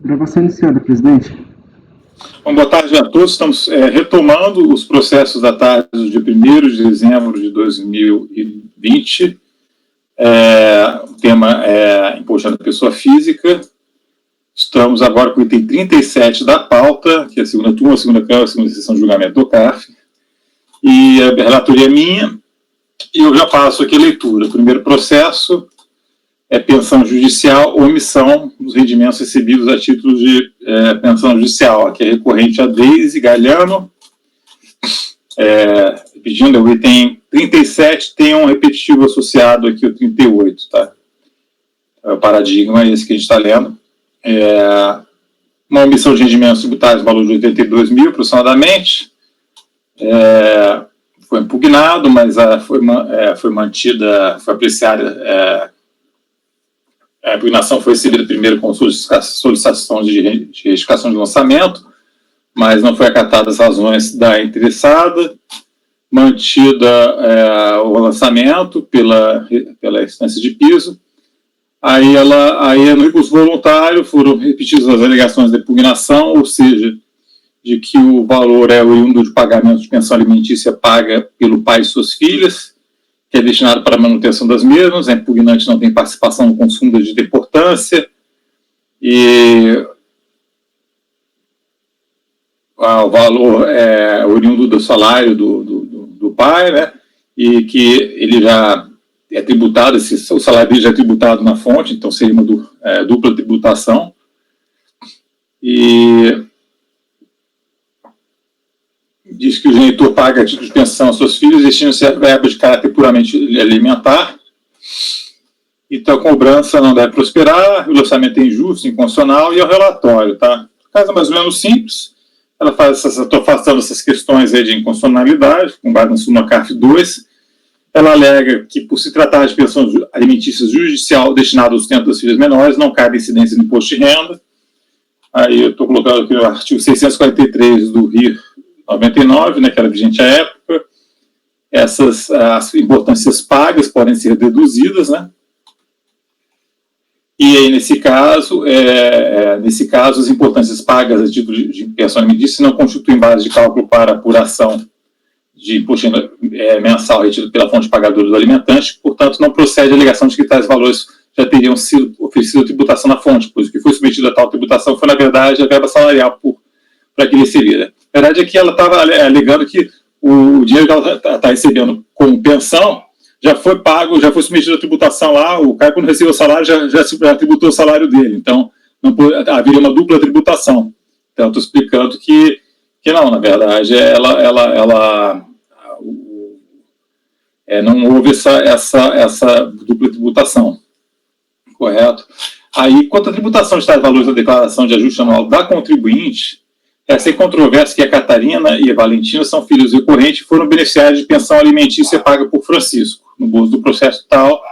Gravação iniciada, presidente. Bom, boa tarde a todos. Estamos retomando os processos da tarde do dia 1º de dezembro de 2020. O tema é imposto da pessoa física. Estamos agora com o item 37 da pauta, que é a segunda turma, a segunda Câmara, a segunda sessão de julgamento do CARF. E a relatoria é minha, e eu já passo aqui a leitura. O primeiro processo é pensão judicial, omissão dos rendimentos recebidos a título de pensão judicial. Aqui é recorrente a Deise Galhano, pedindo o item 37, tem um repetitivo associado aqui, o 38, tá? O paradigma é esse que a gente está lendo. Uma omissão de rendimentos tributários, valor de 82 mil aproximadamente, foi impugnado, mas foi mantida, foi apreciada. A impugnação foi recebida primeiro com solicitação de retificação de lançamento, mas não foi acatada as razões da interessada, mantida o lançamento pela instância de piso. Aí, no recurso voluntário, foram repetidas as alegações da impugnação, ou seja, de que o valor é oriundo de pagamento de pensão alimentícia paga pelo pai e suas filhas, que é destinado para a manutenção das mesmas. A impugnante não tem participação no consumo da dita importância, e o valor é oriundo do salário do pai, né, e que ele já é tributado, o salário dele já é tributado na fonte, então seria uma dupla tributação. E diz que o genitor paga a título de pensão aos seus filhos, destinando-se a verba de caráter puramente alimentar. Então, a cobrança não deve prosperar, o orçamento é injusto, inconstitucional, e é o relatório, tá? O caso é mais ou menos simples. Ela estou afastando essas questões aí de inconstitucionalidade, com base na súmula CARF 2. Ela alega que, por se tratar de pensão alimentícia judicial destinada ao sustento das filhas menores, não cabe incidência no imposto de renda. Aí eu estou colocando aqui o artigo 643 do RIR 99, né, que era vigente à época. As importâncias pagas podem ser deduzidas, né? E aí, nesse caso, as importâncias pagas a título de pensão alimentícia não constituem base de cálculo para apuração de imposto mensal retido pela fonte pagadora do alimentante, portanto, não procede a alegação de que tais valores já teriam sido oferecidos a tributação na fonte, pois o que foi submetido a tal tributação foi, na verdade, a verba salarial para que ele recebia. A verdade é que ela estava alegando que o dinheiro que ela está recebendo como pensão já foi pago, já foi submetido à tributação lá, o cara, quando recebeu o salário, já tributou o salário dele, então haveria uma dupla tributação. Então, estou explicando que não, na verdade, não houve essa dupla tributação, correto? Aí, quanto à tributação de tais valores da declaração de ajuste anual da contribuinte, sem controvérsia que a Catarina e a Valentina são filhos recorrentes e foram beneficiários de pensão alimentícia paga por Francisco, no bojo do processo tal,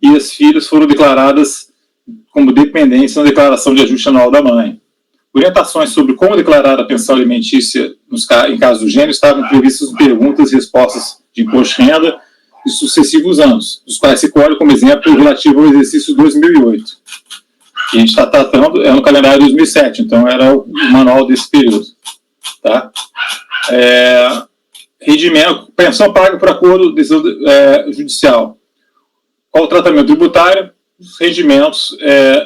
e as filhas foram declaradas como dependência na declaração de ajuste anual da mãe. Orientações sobre como declarar a pensão alimentícia em caso do gênero estavam previstas em perguntas e respostas de imposto de renda de sucessivos anos, dos quais se colhe como exemplo o relativo ao exercício 2008. Que a gente está tratando no calendário de 2007, então era o manual desse período. Tá? Rendimento, pensão paga por acordo de decisão judicial. Qual o tratamento tributário? Os rendimentos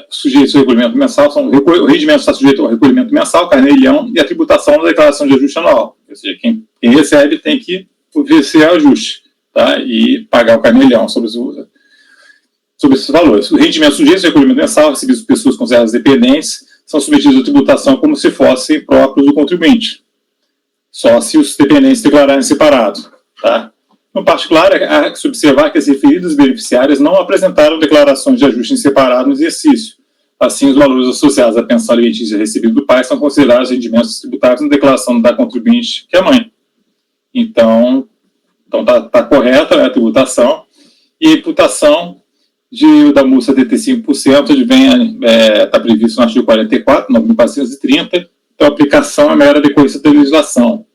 sujeitos ao recolhimento mensal, o rendimento está sujeito ao recolhimento mensal, carnê-leão, e a tributação da declaração de ajuste anual. Ou seja, quem recebe tem que oferecer ajuste, tá? E pagar o carnê-leão sobre esses valores. Os rendimentos sujeitos ao recolhimento mensal, recebidos por pessoas consideradas dependentes, são submetidos à tributação como se fossem próprios do contribuinte, só se os dependentes declararem separado, tá? No particular, há que se observar que as referidas beneficiárias não apresentaram declarações de ajuste em separado no exercício. Assim, os valores associados à pensão alimentícia recebida do pai são considerados rendimentos tributários na declaração da contribuinte, que é a mãe. Então tá correta, né, a tributação. E a imputação da multa de 75% está previsto no artigo 44, 9.430. Então, a aplicação é mera decorrência da legislação,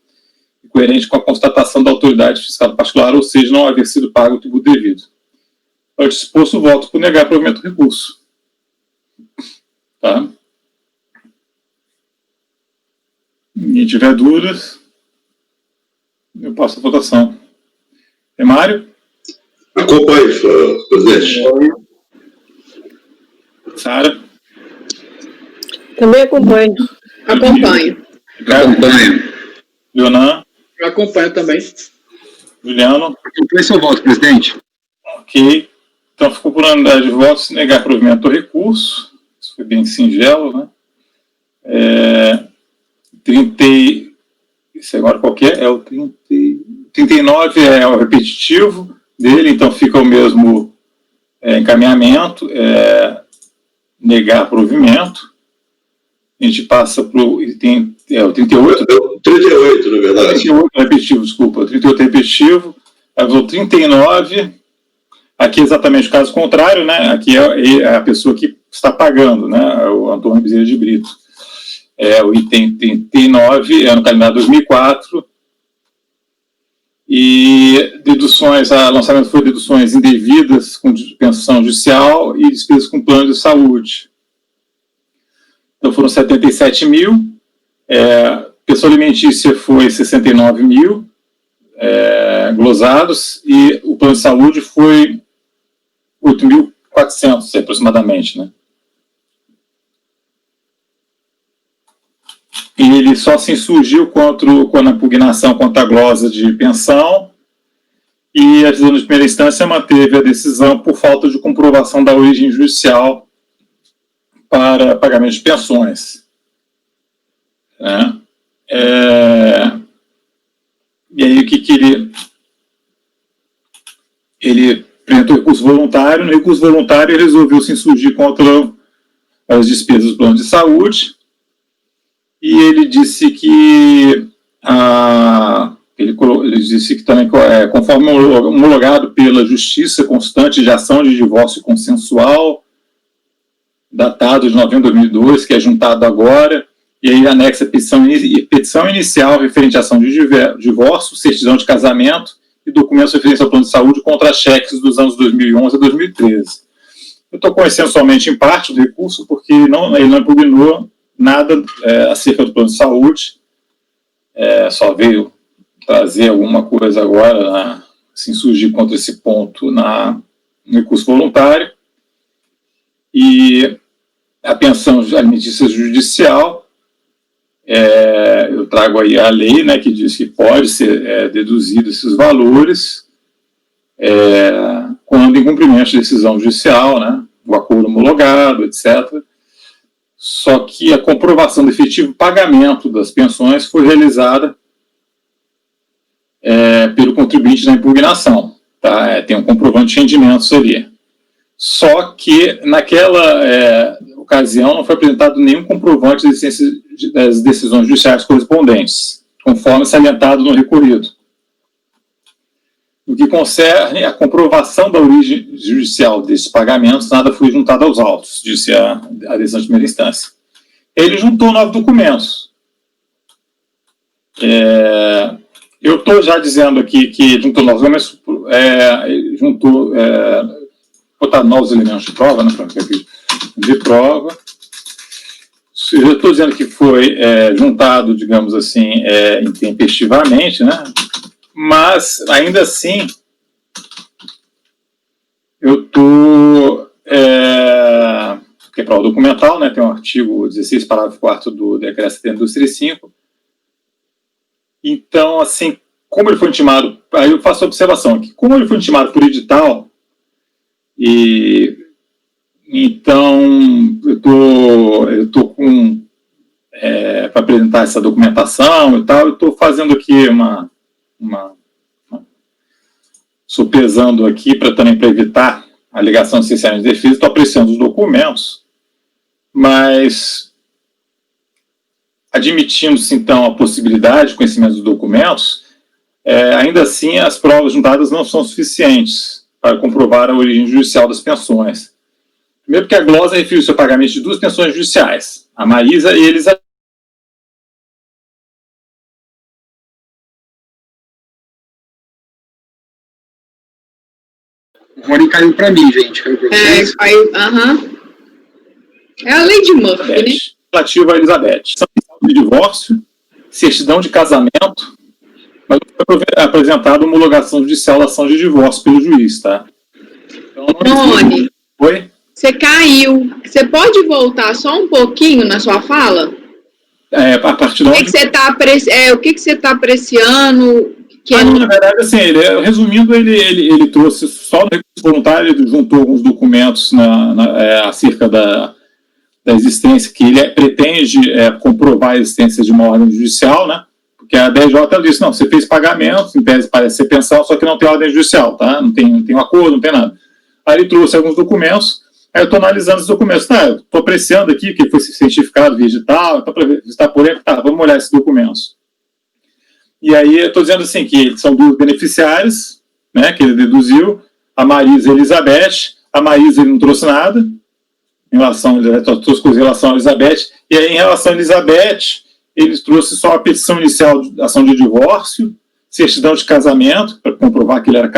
coerente com a constatação da autoridade fiscal particular, ou seja, não haver sido pago o tributo devido. Ao disposto, voto por negar provimento do recurso. Tá? ninguém tiver dúvidas, eu passo a votação. Mário? Acompanhe, presidente. Sara? Também acompanho. Acompanho. Acompanho. Leonan? Eu acompanho também. Juliano? Acompanhe seu voto, presidente. Ok. Então, ficou por unanimidade de votos negar provimento do recurso. Isso foi bem singelo, né? 30... Esse agora qual que é? É o 39 é o repetitivo dele, então fica o mesmo encaminhamento, negar provimento. A gente passa para o item, o 38? 38, na verdade. 38 repetitivo, desculpa. 38 repetitivo. O 39, aqui é exatamente o caso contrário, né? Aqui é a pessoa que está pagando, né? O Antônio Bezerra de Brito. O item 39 é no calendário 2004. E deduções, o lançamento foi deduções indevidas com pensão judicial e despesas com plano de saúde. Então foram 77 mil, pessoa alimentícia foi 69 mil glosados e o plano de saúde foi 8.400 aproximadamente, né? E ele só se insurgiu quando a impugnação contra a glosa de pensão e a decisão de primeira instância manteve a decisão por falta de comprovação da origem judicial para pagamento de pensões. Né? E aí o que ele apresentou recurso voluntário. No recurso voluntário ele resolveu se insurgir contra as despesas do plano de saúde e ele disse que ele disse que também conforme homologado pela Justiça Constante de Ação de Divórcio Consensual, datado de novembro de 2002, que é juntado agora, e aí anexa petição inicial referente à ação de divórcio, certidão de casamento e documentos referentes ao plano de saúde contra cheques dos anos 2011 a 2013. Eu estou conhecendo somente em parte do recurso, porque ele não impugnou nada acerca do plano de saúde, só veio trazer alguma coisa agora, se insurgir contra esse ponto no recurso voluntário. E a pensão alimentícia judicial, eu trago aí a lei, né, que diz que pode ser deduzido esses valores quando em cumprimento de decisão judicial, né, o acordo homologado, etc. Só que a comprovação do efetivo pagamento das pensões foi realizada pelo contribuinte na impugnação. Tá? Tem um comprovante de rendimentos ali. Só que, naquela ocasião, não foi apresentado nenhum comprovante das decisões judiciais correspondentes, conforme salientado no recorrido. No que concerne a comprovação da origem judicial desses pagamentos, nada foi juntado aos autos, disse a decisão de primeira instância. Ele juntou 9 documentos. Eu estou já dizendo aqui que juntou 9 documentos, juntou... botar novos elementos de prova, né, de prova. Eu estou dizendo que foi juntado, digamos assim, intempestivamente, né, mas, ainda assim, eu estou... que é prova documental, né, tem um artigo 16, parágrafo 4º do decreto 70/235. Então, assim, como ele foi intimado... Aí eu faço a observação aqui. Como ele foi intimado por edital, então, eu estou com... para apresentar essa documentação e tal, eu estou fazendo aqui sopesando aqui para evitar a alegação de necessidade de defesa, estou apreciando os documentos, mas admitindo-se, então, a possibilidade de conhecimento dos documentos, ainda assim as provas juntadas não são suficientes para comprovar a origem judicial das pensões. Primeiro porque a glosa referiu-se ao pagamento de 2 pensões judiciais, a Marisa e a Elizabeth. O Rony caiu para mim, gente. Caiu para vocês? Caiu, É a lei de Murphy, né? Relativa a Elizabeth. São de divórcio certidão de casamento, mas não foi apresentada homologação judicial da ação de divórcio pelo juiz, tá? Então, Rony, Oi? você caiu. Você pode voltar só um pouquinho na sua fala? A partir de O que que você está apreciando? Na verdade, assim, resumindo, ele trouxe só no recurso voluntário, ele juntou alguns documentos acerca da existência, que ele pretende comprovar a existência de uma ordem judicial, né? Porque a DJ disse, não, você fez pagamento, em tese parece ser pensão, só que não tem ordem judicial, tá? Não tem um acordo, não tem nada. Aí ele trouxe alguns documentos, aí eu estou analisando os documentos, tá? Eu estou apreciando aqui que foi cientificado via edital, então para ver se está por aí, tá, vamos olhar esses documentos. E aí eu estou dizendo assim, que são duas beneficiárias, né, que ele deduziu, a Marisa e a Elizabeth. A Marisa ele não trouxe nada, em relação a Elizabeth, e aí em relação a Elizabeth, ele trouxe só a petição inicial de ação de divórcio, certidão de casamento, para comprovar que ele era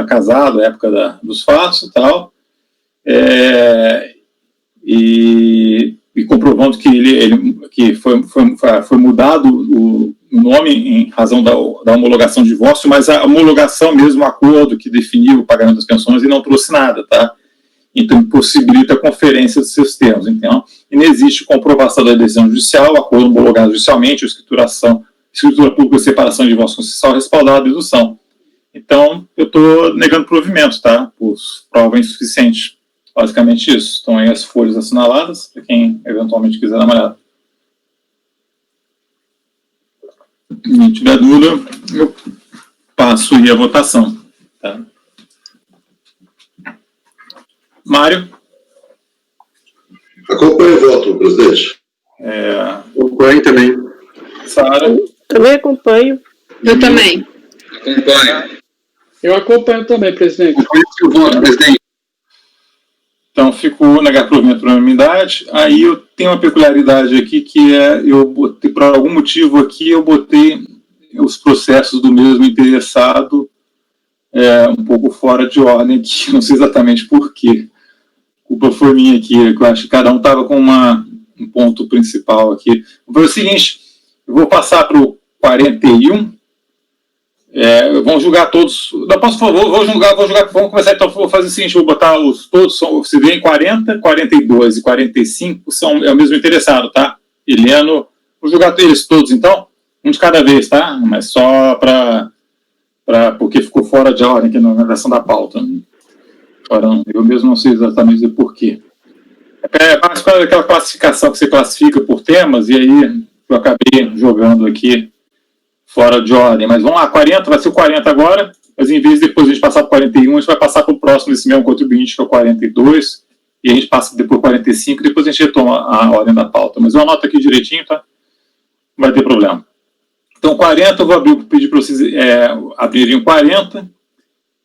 casado na época dos fatos e tal, e comprovando que foi mudado o nome em razão da homologação de divórcio, mas a homologação mesmo, o acordo que definiu o pagamento das pensões, ele não trouxe nada, tá? Então, impossibilita a conferência dos seus termos. Então, e não existe comprovação da decisão judicial, acordo homologado judicialmente, escritura pública de separação de divórcio consensual respaldada a dedução. Então, eu estou negando provimento, tá? Por prova insuficiente. Basicamente isso. Então, aí as folhas assinaladas, para quem eventualmente quiser dar uma olhada. Se tiver dúvida, eu passo aí a votação. Tá? Mário? Acompanhe o voto, presidente. Acompanho também. Sara? Também acompanho. Eu também. Acompanho. Eu acompanho também, presidente. Acompanho o seu voto, presidente. Então, ficou negar provimento por unanimidade. Aí eu tenho uma peculiaridade aqui, que eu botei, por algum motivo aqui, eu botei os processos do mesmo interessado um pouco fora de ordem aqui, não sei exatamente por quê. A culpa foi minha aqui, eu acho que cada um estava com um ponto principal aqui. Foi o seguinte, eu vou passar para o 41, vamos julgar todos, não posso, por favor, vou julgar, vamos começar, então vou fazer o seguinte, vou botar todos, você vê em 40, 42 e 45, é o mesmo interessado, tá? Heleno, vou julgar eles todos então, um de cada vez, tá? Mas só porque ficou fora de ordem aqui na organização da pauta. Eu mesmo não sei exatamente dizer por quê. Mas qual é aquela classificação que você classifica por temas, e aí eu acabei jogando aqui fora de ordem. Mas vamos lá, 40, vai ser o 40 agora, mas em vez de depois a gente passar para o 41, a gente vai passar para o próximo desse mesmo contribuinte, que é o 42, e a gente passa depois para o 45, e depois a gente retoma a ordem da pauta. Mas eu anoto aqui direitinho, tá? Não vai ter problema. Então, 40, eu vou pedir para vocês abrirem o 40,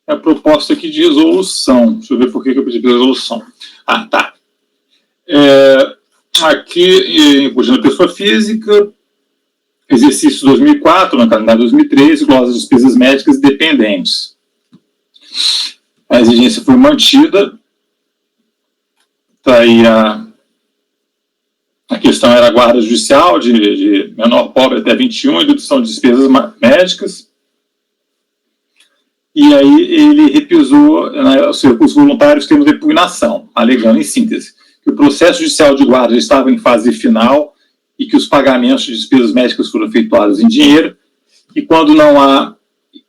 a proposta aqui de resolução. Deixa eu ver por que eu pedi para resolução. Ah, tá. Aqui, imposto da pessoa física, exercício 2004, na calendário 2013, glosa de despesas médicas e dependentes. A exigência foi mantida. Está aí a questão era a guarda judicial de menor pobre até 21 e dedução de despesas médicas. E aí ele repisou os recursos voluntários termos de impugnação, alegando, em síntese, que o processo judicial de guarda estava em fase final e que os pagamentos de despesas médicas foram efetuados em dinheiro, e quando não há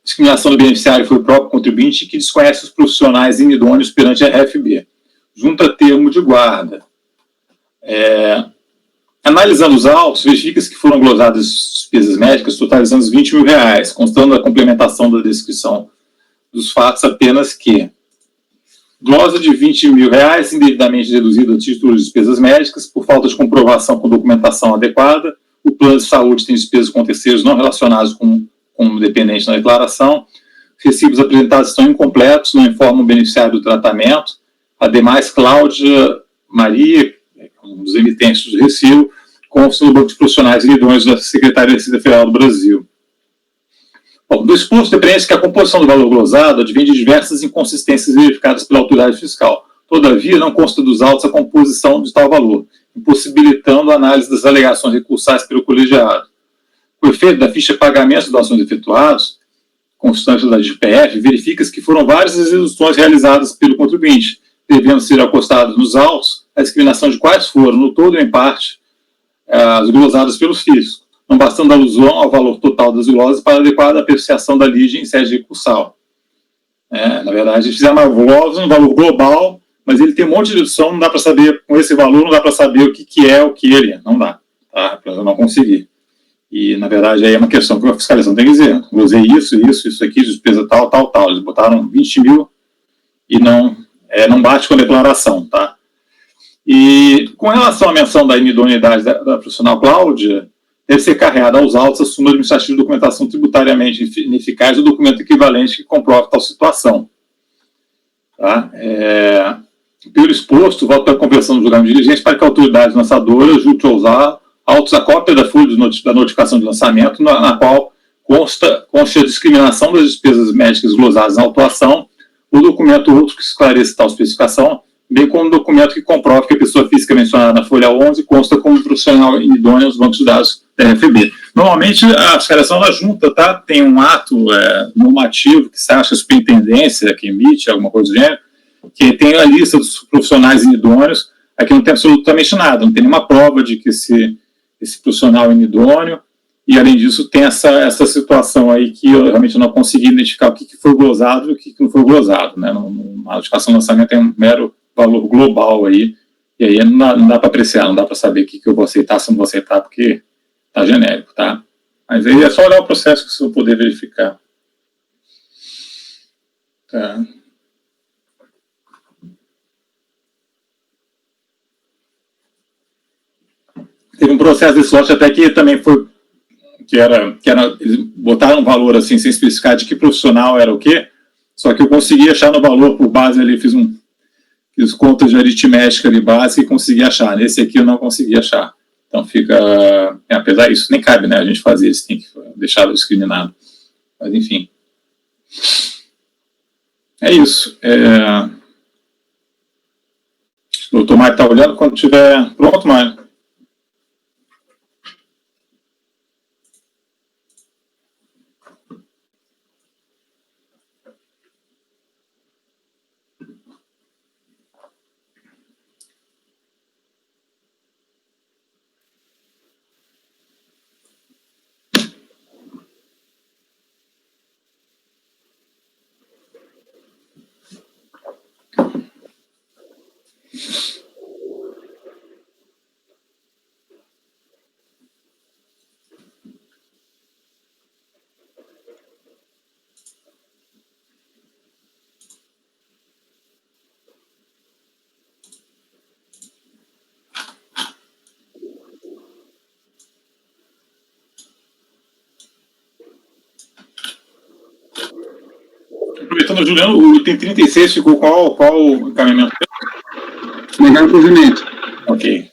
discriminação do beneficiário foi o próprio contribuinte que desconhece os profissionais inidôneos perante a RFB. Junta termo de guarda. Analisando os autos, verifica-se que foram glosadas despesas médicas totalizando os R$20 mil, constando a complementação da descrição dos fatos apenas que glosa de R$20 mil indevidamente deduzida a título de despesas médicas por falta de comprovação com documentação adequada, o plano de saúde tem despesas com terceiros não relacionados com o dependente na declaração, recibos apresentados estão incompletos, não informam o beneficiário do tratamento, ademais, Cláudia Maria, um dos emitentes do recibo, consta no banco de profissionais idôneos da Secretaria da Receita Federal do Brasil. Bom, do exposto depende que a composição do valor glosado advém de diversas inconsistências verificadas pela autoridade fiscal. Todavia, não consta dos autos a composição de tal valor, impossibilitando a análise das alegações recursais pelo colegiado. o efeito da ficha de pagamento de doações efetuadas, constante da DPF, verifica-se que foram várias as execuções realizadas pelo contribuinte, devendo ser acostadas nos autos a discriminação de quais foram, no todo ou em parte, as glosadas pelos fiscos, não bastando a alusão ao valor total das glosas para adequada apreciação da lide em sede recursal. Na verdade, fizemos um valor global, mas ele tem um monte de dedução, não dá para saber, com esse valor, não dá para saber o que é, o que ele é, não dá, tá? Para eu não conseguir. E, na verdade, aí é uma questão que a fiscalização tem que dizer. Eu usei isso aqui, despesa tal. Eles botaram 20 mil e não bate com a declaração, tá? E, com relação à menção da inidoneidade da profissional Cláudia, deve ser carregada aos autos a súmula administrativa de documentação tributariamente ineficaz ou documento equivalente que comprove tal situação. Tá? Pelo exposto, voto pela conversão do julgamento de diligência para que a autoridade lançadora junte a usar autos a cópia da folha da notificação de lançamento, na qual consta a discriminação das despesas médicas glosadas na autuação, o documento outro que esclareça tal especificação, bem como o documento que comprove que a pessoa física mencionada na folha 11 consta como profissional idôneo aos bancos de dados da RFB. Normalmente, a fiscalização ela junta, tá? Tem um ato normativo que se acha a superintendência, que emite alguma coisa do gênero, que tem a lista dos profissionais idôneos. Aqui não tem absolutamente nada, não tem nenhuma prova de que esse profissional é inidôneo, e além disso tem essa situação aí que eu realmente não consegui identificar o que foi glosado e o que não foi glosado, né? A notificação de lançamento tem um mero valor global aí, e aí não dá para apreciar, não dá para saber o que eu vou aceitar, se não vou aceitar, porque está genérico, tá? Mas aí é só olhar o processo que você vai poder verificar. Tá. Teve um processo desse lote até que também foi, eles botaram um valor assim, sem especificar de que profissional era o quê, só que eu consegui achar no valor por base ali, fiz contas de aritmética de base e consegui achar. Nesse aqui eu não consegui achar. Então fica, apesar disso, nem cabe, né, a gente fazer isso, tem que deixar discriminado. Mas enfim. É isso. O doutor Mário está olhando, quando estiver pronto, Mário. Aproveitando, Juliano, o item 36 ficou qual o encaminhamento? Negar o provimento. Ok.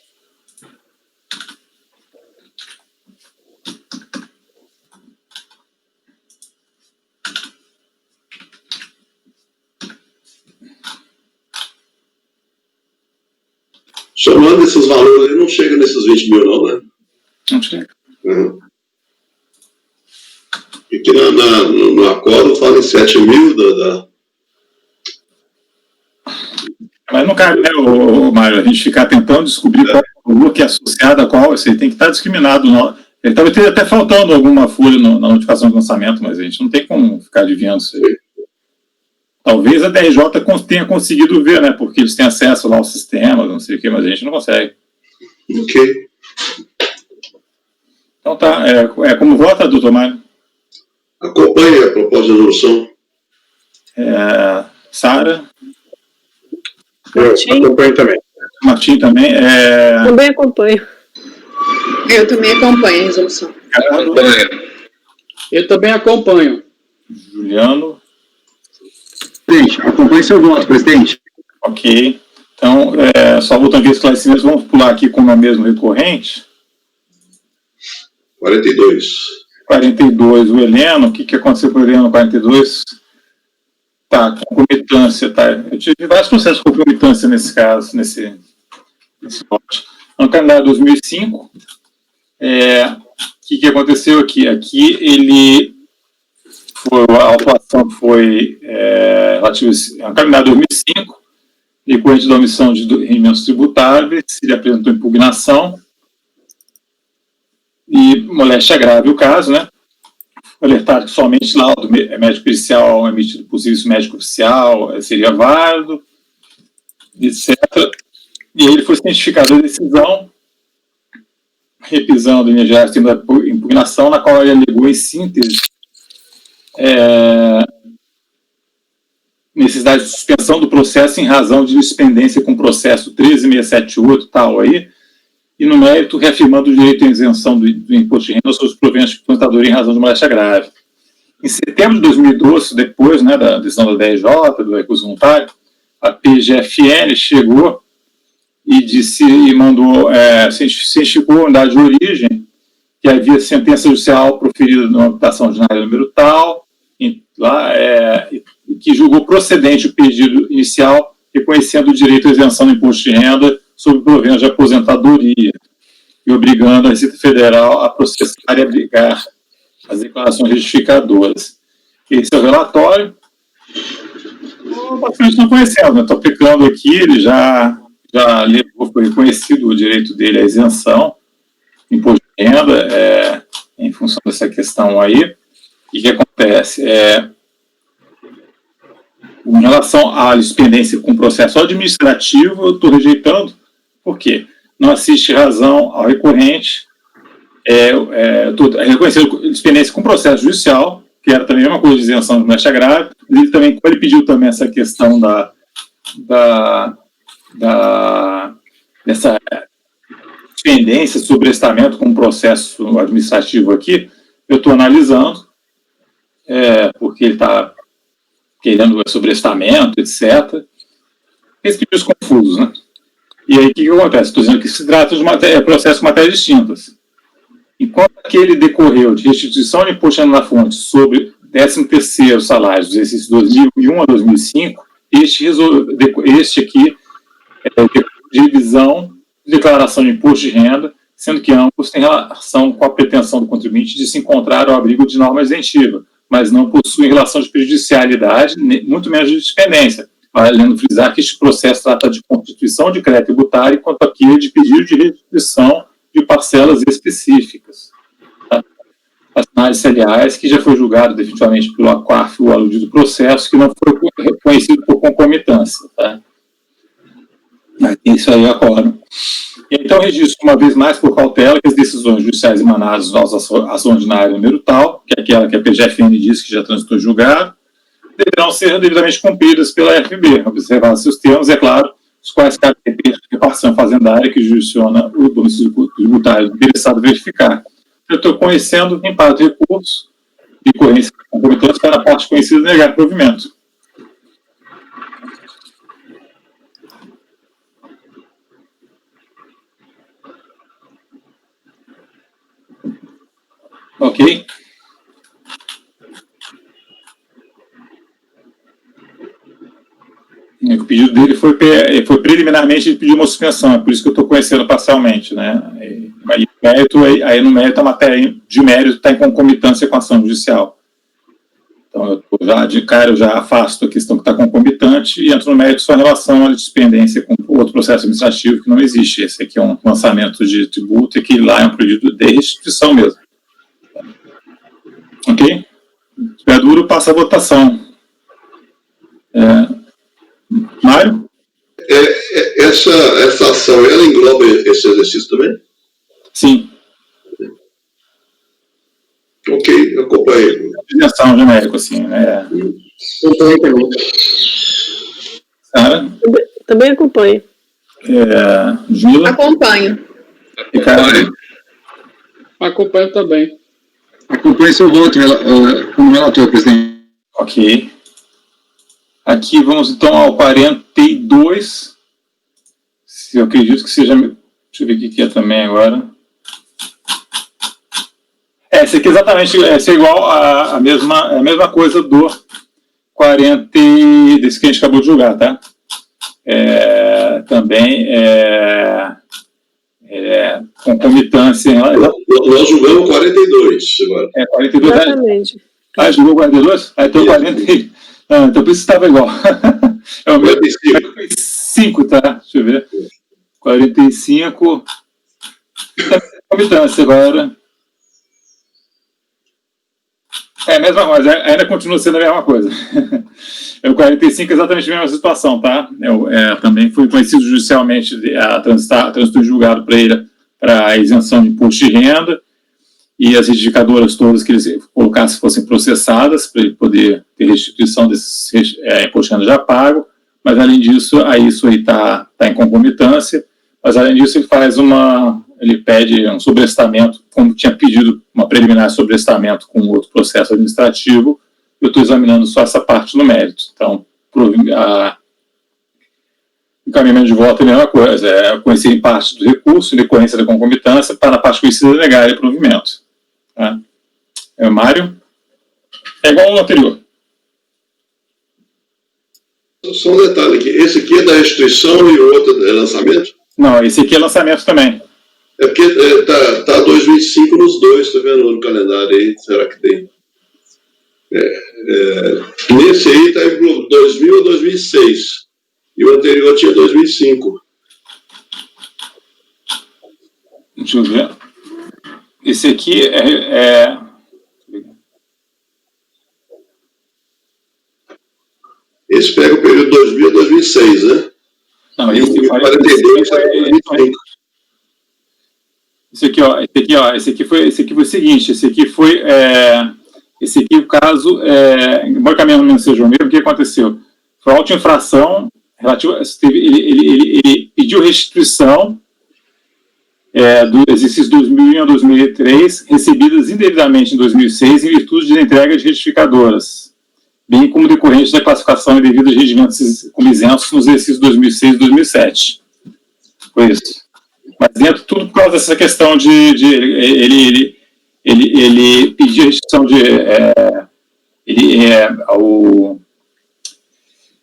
Somando esses valores aí, não chega nesses 20 mil, não, né? Não chega. Uhum. Aqui no acordo fala em 7 mil Mas não cabe, né, Mário, a gente ficar tentando descobrir qual valor que é associado a qual, você tem que estar discriminado. Ele talvez esteja até faltando alguma folha na notificação de lançamento, mas a gente não tem como ficar adivinhando isso aí. Talvez a DRJ tenha conseguido ver, né, porque eles têm acesso lá ao sistema, não sei o que, mas a gente não consegue. Ok. Então tá, como vota, doutor Mário? Acompanhe a proposta de resolução. Sara? Martim? Acompanho também. Martim também? Também acompanho. Eu também acompanho a resolução. Acompanho. Eu também acompanho. Juliano? Presidente, acompanhe seu voto, presidente. Ok. Então, só voltando aqui esclarecimentos, vamos pular aqui como é mesmo recorrente. 42. 42, o Heleno, o que aconteceu com o Heleno 42? Tá, concomitância, tá? Eu tive vários processos de concomitância nesse caso, nesse lote. No calendário 2005, que aconteceu aqui? Aqui a autuação foi relativa a caminhada 2005, decorrente da omissão de rendimentos tributáveis, ele apresentou impugnação e moléstia grave o caso, né? Alertado que somente laudo médico pericial emitido por serviço médico oficial seria válido, etc. E aí ele foi cientificado da decisão, repisando em geral da impugnação, na qual ele alegou em síntese necessidade de suspensão do processo em razão de dispendência com o processo 13678 tal aí, e no mérito reafirmando o direito à isenção do imposto de renda sobre os proventos de aposentadoria em razão de moléstia grave. Em setembro de 2012, depois, né, da decisão da DRJ, do recurso voluntário, a PGFN chegou e disse, e mandou, cientificou a unidade de origem, que havia sentença judicial proferida na habitação ordinária número tal, que julgou procedente o pedido inicial, reconhecendo o direito à isenção do imposto de renda sobre proventos de aposentadoria e obrigando a Receita Federal a processar e abrigar as declarações justificadoras. Esse é o relatório. O paciente não conhecendo, estou aplicando aqui, ele já levou, foi reconhecido o direito dele à isenção, imposto de renda, em função dessa questão aí. E o que acontece? Em relação à dispendência com processo administrativo, eu estou rejeitando, por quê? Não assiste razão ao recorrente, estou reconhecendo dispendência com processo judicial, que era também a mesma coisa de isenção de moléstia grave, ele pediu também essa questão dessa dispendência, sobrestamento com processo administrativo aqui, eu estou analisando, porque ele está querendo sobrestamento, etc. Esses pedidos confusos, né? E aí, o que acontece? Estou dizendo que se trata de processos de matérias distintas. Enquanto aquele decorreu de restituição de imposto de renda na fonte sobre 13º salário dos exercícios 2001 a 2005, este aqui de revisão de declaração de imposto de renda, sendo que ambos têm relação com a pretensão do contribuinte de se encontrar ao abrigo de norma isentiva, mas não possuem relação de prejudicialidade, muito menos de dependência, valendo frisar que este processo trata de constituição de crédito tributário, enquanto aquele de pedido de restituição de parcelas específicas. Tá? As análises aliás, que já foi julgado definitivamente pelo AQUARF o aludido processo, que não foi reconhecido por concomitância. Tá? Isso aí ocorre. Então, registro, uma vez mais, por cautela, que as decisões judiciais emanadas da ação ordinária número tal, que é aquela que a PGFN disse que já transitou julgado, deverão ser devidamente cumpridas pela FB, observados seus termos, é claro, os quais cabe a repartição fazendária que jurisdiciona o domicílio tributário do interessado verificar. Eu estou conhecendo, em parte, recurso de ocorrência concomitante para a parte conhecida negar provimento. Ok? O pedido dele foi preliminarmente, ele pediu uma suspensão, é por isso que eu estou conhecendo parcialmente, né? Aí no mérito a matéria de mérito está em concomitância com a ação judicial. Então, de cara, eu já afasto a questão que está concomitante e entro no mérito só em relação à dispendência com outro processo administrativo que não existe. Esse aqui é um lançamento de tributo e que lá é um pedido de restituição mesmo. Ok? Se tiver duro, passa a votação. Mário? Essa ação, ela engloba esse exercício também? Sim. Ok, acompanhei. Direção genérico, assim, né? Acompanho também. Sara? Também acompanho. Gila? Acompanho. Ricardo? Acompanho também. Acompanhe seu voto como relator, presidente. Ok. Aqui vamos então ao 42. Se eu acredito que seja. Deixa eu ver o que é também agora. Esse aqui exatamente esse é igual a mesma coisa do 40 desse que a gente acabou de julgar, tá? Também concomitância. Nós julgamos 42 agora. 42. Exatamente. Julgou 42? Então 40. Então por isso estava igual. É o meu 45, tá? Deixa eu ver. 45. Comitância agora. A mesma coisa, ainda continua sendo a mesma coisa. O 45 é exatamente a mesma situação, tá? Também foi conhecido judicialmente, trânsito julgado para ele para a isenção de imposto de renda, e as retificadoras todas que eles colocassem fossem processadas para ele poder ter restituição desses impostos de renda já pago, mas além disso, isso aí está em concomitância, mas além disso ele pede um sobrestamento, como tinha pedido uma preliminar sobrestamento com outro processo administrativo. Eu estou examinando só essa parte no mérito. Então, encaminhamento de voto é a mesma coisa, conhecer em parte do recurso, em decorrência da concomitância, para na parte conhecida negar o provimento. Tá? Mário? É igual ao anterior. Só um detalhe aqui, esse aqui é da restituição e o outro é lançamento? Não, esse aqui é lançamento também. É porque tá 2005 nos dois, tá vendo no calendário aí, será que tem? Nesse aí tá em 2000 ou 2006, e o anterior tinha 2005. Deixa eu ver. Esse aqui Esse pega o período 2000 a 2006, né? Não, e esse o 42 é 2005. Esse aqui foi o seguinte, esse aqui, o caso, embora o caminho não seja o mesmo, o que aconteceu? Foi auto-infração relativa, ele pediu restituição do exercício 2001 a 2003, recebidas indevidamente em 2006 em virtude de entrega de retificadoras, bem como decorrente da classificação indevida de rendimentos como isentos nos exercícios 2006 e 2007. Foi isso. Mas dentro tudo por causa dessa questão de ele pediu a restituição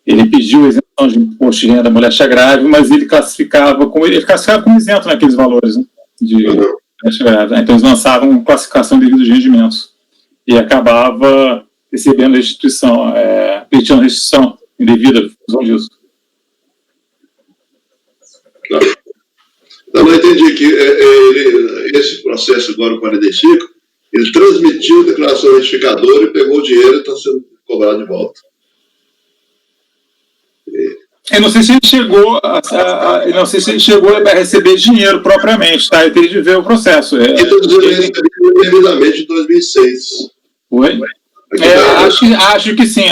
ele pediu a isenção de imposto de renda da moléstia grave, mas ele classificava como isento naqueles valores, né, de moléstia grave. Então eles lançavam classificação indevida de rendimentos e acabava recebendo restituição, pedindo restituição indevida por função disso. Não entendi que esse processo agora, o 45, ele transmitiu a declaração retificadora e pegou o dinheiro e está sendo cobrado de volta. Eu não sei se ele chegou a receber dinheiro propriamente, tá? Ele teria de ver o processo. Estou dizendo que ele recebeu devidamente em 2006. Oi? Acho que sim.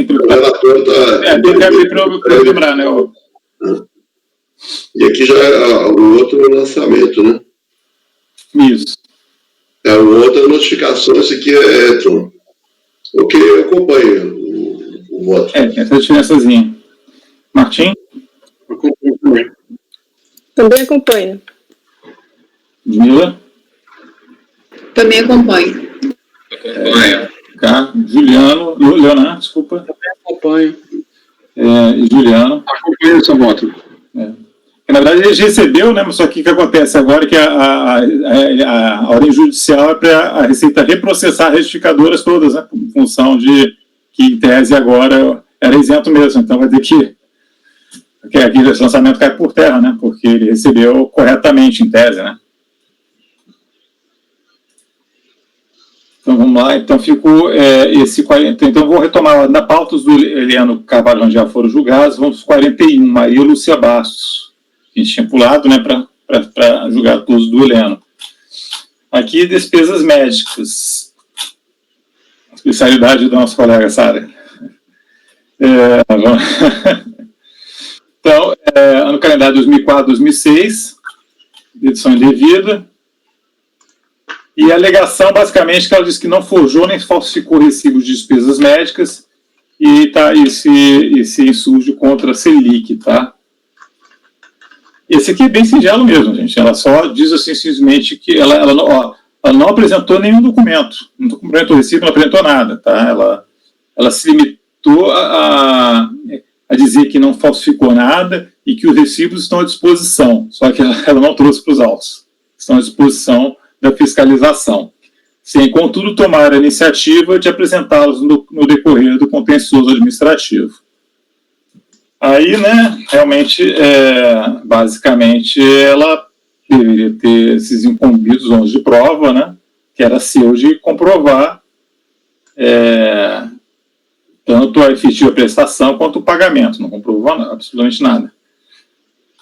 O relator está... Tem que abrir para eu lembrar, né? E aqui já é o outro lançamento, né? Isso. O outro é notificação, esse aqui é Tron. Ok, eu acompanho o voto. Tem essa diferençazinha. Martim? Acompanho também. Também acompanho. Ludmila? Também acompanho. Juliano? Leonan, desculpa. Também acompanho. E Juliano? Acompanho esse voto. Na verdade, ele recebeu, né? Só que o que acontece agora é que a ordem judicial é para a Receita reprocessar as retificadoras todas, né? Em função de que, em tese, agora era isento mesmo. Então, vai ter que aquele lançamento cai por terra, né? Porque ele recebeu corretamente, em tese, né? Então, vamos lá. Então, ficou esse 40. Então, vou retomar na pauta do Eliano Carvalho, onde já foram julgados. Vamos para 41. Maria Lúcia Bastos. A gente tinha pulado, né, para julgar todos do Eliano. Aqui, despesas médicas. Especialidade da nossa colega Sara. Então, ano calendário 2004, 2006, edição indevida. E a alegação, basicamente, que ela diz que não forjou nem falsificou recibos de despesas médicas e se insurge contra a Selic, tá? Esse aqui é bem singelo mesmo, gente. Ela só diz assim, simplesmente que ela não apresentou nenhum documento. Não apresentou recibo, não apresentou nada, tá? Ela se limitou a dizer que não falsificou nada e que os recibos estão à disposição. Só que ela não trouxe para os autos. Estão à disposição da fiscalização, sem, contudo, tomar a iniciativa de apresentá-los no decorrer do contencioso administrativo. Aí, né, realmente, basicamente, ela deveria ter esses incumbidos ônus de prova, né, que era seu de comprovar tanto a efetiva prestação quanto o pagamento, não comprovou absolutamente nada.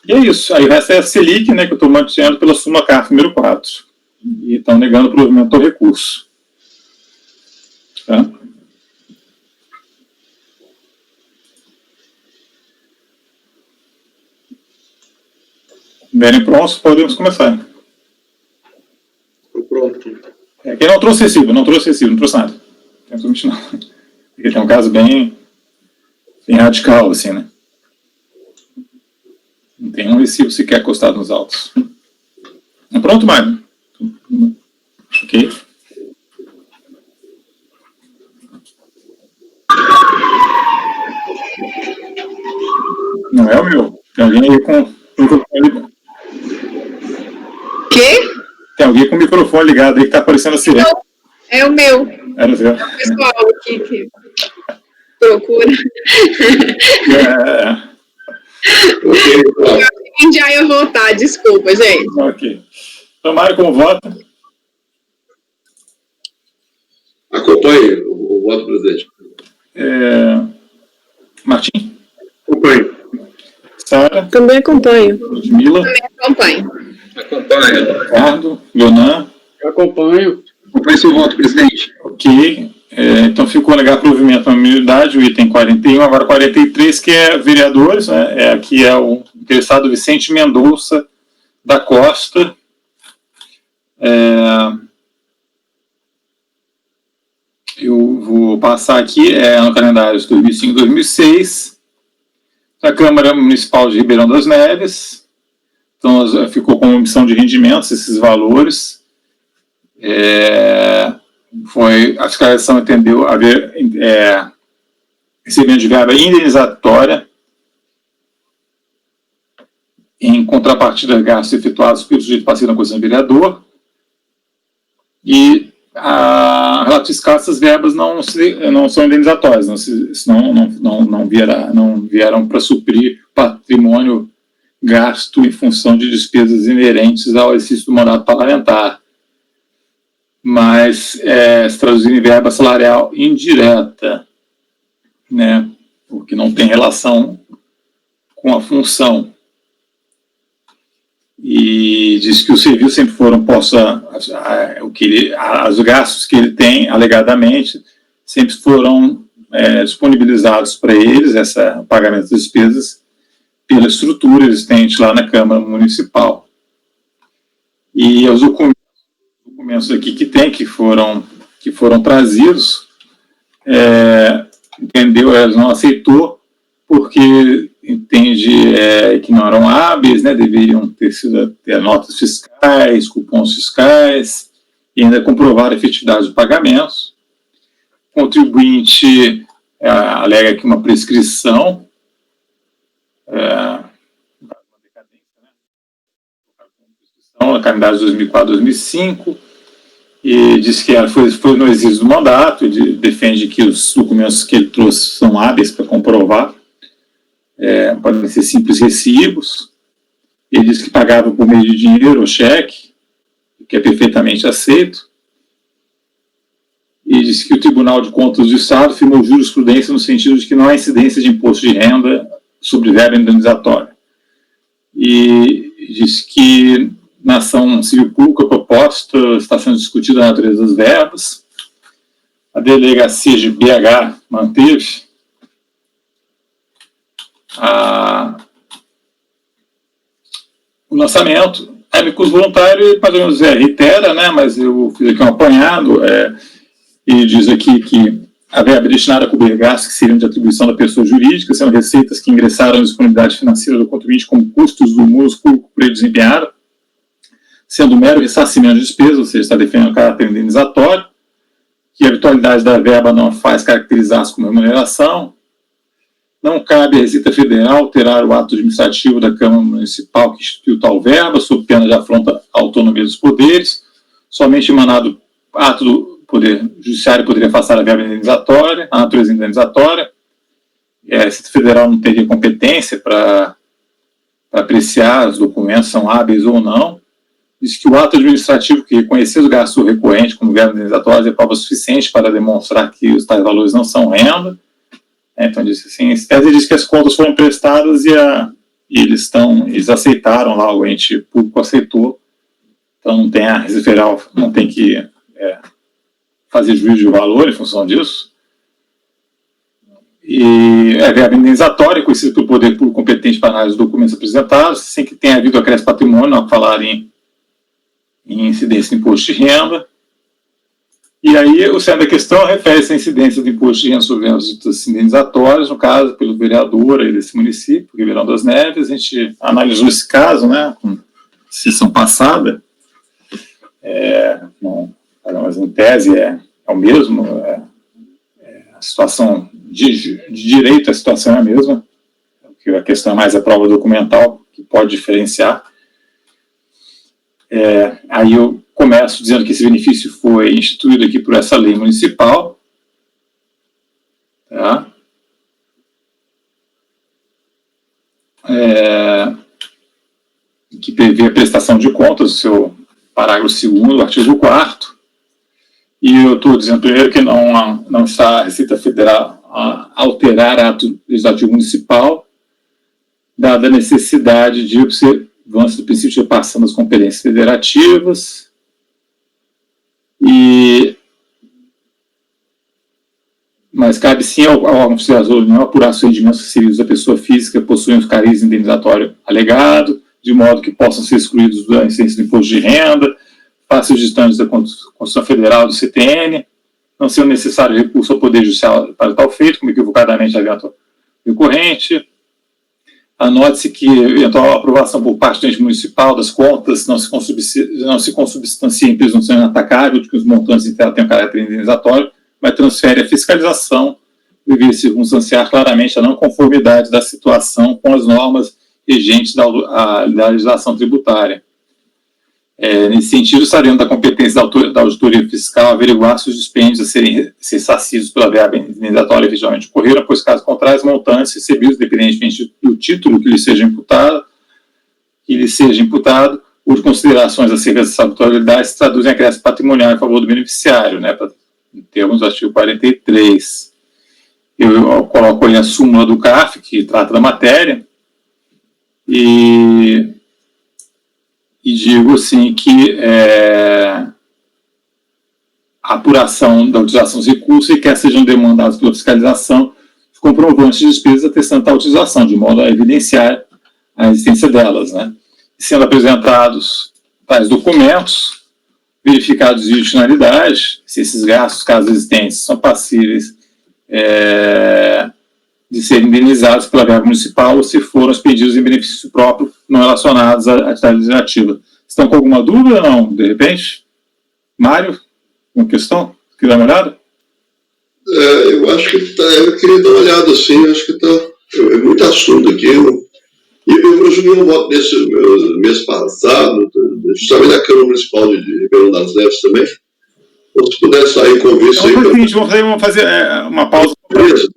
E é isso. Aí o resto é a Selic, né, que eu estou mantendo pela súmula CARF número 4. E estão negando o provimento do recurso. Tá? Verem prontos, podemos começar. Estou pronto. Quem não trouxe recibo, não trouxe nada. Não absolutamente nada. Porque tem um caso bem radical, assim, né? Não tem um recibo sequer acostado nos autos. Pronto, Mário? Ok. Não é o meu. Tem alguém aí com o microfone ligado. Quê? Tem alguém com o microfone ligado aí que tá aparecendo a sirene. Não, é o meu. Era o seu. É o pessoal aqui que procura. Ok, então. Quem já ia votar, desculpa, gente. Ok. Então, Mário, como vota? Acompanhe o voto, presidente. Martim? Acompanho. Sara? Também acompanho. Ludmila? Acompanhe. Acompanho. Ricardo? Leonan? Acompanho. Acompanhe seu voto, presidente. Ok. Então ficou negado provimento à minoridade, o item 41, agora 43, que é vereadores, né? Aqui é o interessado Vicente Mendonça da Costa. Eu vou passar aqui, no calendário de 2005 e 2006, da Câmara Municipal de Ribeirão das Neves. Então, ficou com omissão de rendimentos, esses valores. A fiscalização entendeu haver recebimento de verba indenizatória em contrapartida de gastos efetuados pelo sujeito passivo na condição de vereador, e a relato fiscal, essas verbas não são indenizatórias, não vieram para suprir patrimônio gasto em função de despesas inerentes ao exercício do mandato parlamentar, mas se traduzir em verba salarial indireta, né, porque não tem relação com a função. E diz que os serviços sempre foram postos, os gastos que ele tem, alegadamente, sempre foram disponibilizados para eles, o pagamento das despesas, pela estrutura existente lá na Câmara Municipal. E os documentos aqui que foram trazidos, entendeu, ela não aceitou, porque entende que não eram hábeis, né, deveriam ter notas fiscais, cupons fiscais, e ainda comprovar a efetividade dos pagamentos. O contribuinte alega aqui uma prescrição, na calendário de 2004 2005, e diz que foi no exercício do mandato, e defende que os documentos que ele trouxe são hábeis para comprovar, podem ser simples recibos. Ele diz que pagava por meio de dinheiro ou cheque, que é perfeitamente aceito. E diz que o Tribunal de Contas do Estado firmou jurisprudência no sentido de que não há incidência de imposto de renda sobre verba indenizatória. E diz que na ação civil pública proposta está sendo discutida a natureza das verbas. A delegacia de BH manteve o lançamento. A recurso voluntário, mais ou menos, reitera, né, mas eu fiz aqui um apanhado, e diz aqui que a verba destinada a cobrir gastos que seriam de atribuição da pessoa jurídica são receitas que ingressaram na disponibilidade financeira do contribuinte como custos do músico público por ele desempenhado, sendo mero ressarcimento de despesas, ou seja, está defendendo o caráter indenizatório, que a habitualidade da verba não faz caracterizar-se como remuneração. Não cabe à Receita Federal alterar o ato administrativo da Câmara Municipal que instituiu tal verba, sob pena de afronta à autonomia dos poderes, somente emanado ato do Poder Judiciário poderia afastar a verba indenizatória, a natureza indenizatória. A Receita Federal não teria competência para apreciar os documentos são hábeis ou não. Diz que o ato administrativo que reconhecer os gastos recorrentes como verba indenizatória é prova suficiente para demonstrar que os tais valores não são renda. Então, disse assim, ele diz que as contas foram prestadas e eles aceitaram lá, o ente público aceitou. Então, não tem a Receita Federal, não tem que fazer juízo de valor em função disso. E a verba indenizatória, conhecida pelo poder público competente para análise dos documentos apresentados, sem que tenha havido acréscimo patrimônio, ao falar em incidência de imposto de renda. E aí, o centro da questão refere-se à incidência do imposto de renda sobre as ditas indenizatórias, no caso, pelo vereador aí desse município, Ribeirão das Neves. A gente analisou esse caso, né, com sessão passada. Mas em tese é o mesmo, a situação de direito, a situação é a mesma, porque a questão é mais a prova documental, que pode diferenciar. Aí eu começo dizendo que esse benefício foi instituído aqui por essa lei municipal, tá? Que prevê a prestação de contas, o seu parágrafo 2º, artigo 4º, e eu estou dizendo primeiro que não está a Receita Federal a alterar ato legislativo municipal, dada a necessidade de observância do princípio de reparação das competências federativas, mas cabe sim ao órgão fiscalizador não apurar os rendimentos recebidos da pessoa física que possuem os cariz indenizatório alegado, de modo que possam ser excluídos da incidência do imposto de renda, fáceis distantes da Constituição Federal do CTN, não sendo necessário recurso ao Poder Judicial para tal feito, como equivocadamente evento recorrente. Anote-se que eventual aprovação por parte do ente municipal das contas não se consubstancia em presunção inatacável de que os montantes em tela tenham caráter indenizatório, mas transfere a fiscalização, deveria circunstanciar claramente a não conformidade da situação com as normas regentes da legislação tributária. Nesse sentido, está dentro da competência da auditoria fiscal averiguar se os dispêndios a serem ressarcidos pela verba indenizatória efetivamente ocorreram, pois, caso contrário, os montantes recebidos, independentemente do título que lhe seja imputado, ou de considerações acerca dessa habitualidade, se traduzem em acréscimo patrimonial em favor do beneficiário, né, em termos do artigo 43. Eu coloco aí a súmula do CARF, que trata da matéria, e digo assim que a apuração da utilização dos recursos requer sejam demandados pela fiscalização os comprovantes de despesas atestando tal utilização, de modo a evidenciar a existência delas, né? E sendo apresentados tais documentos, verificados de finalidade, se esses gastos, caso existentes, são passíveis de serem indenizados pela verba municipal ou se foram expedidos em benefício próprio não relacionados à atividade legislativa. Estão com alguma dúvida ou não, de repente? Mário, uma questão? Quer dar uma olhada? Eu acho que eu queria dar uma olhada assim, acho que é muito assunto aqui. E eu joguei um voto nesse mês passado, justamente na Câmara Municipal de Ribeirão das Neves também. Então, se puder sair com isso aí. Vamos fazer uma pausa.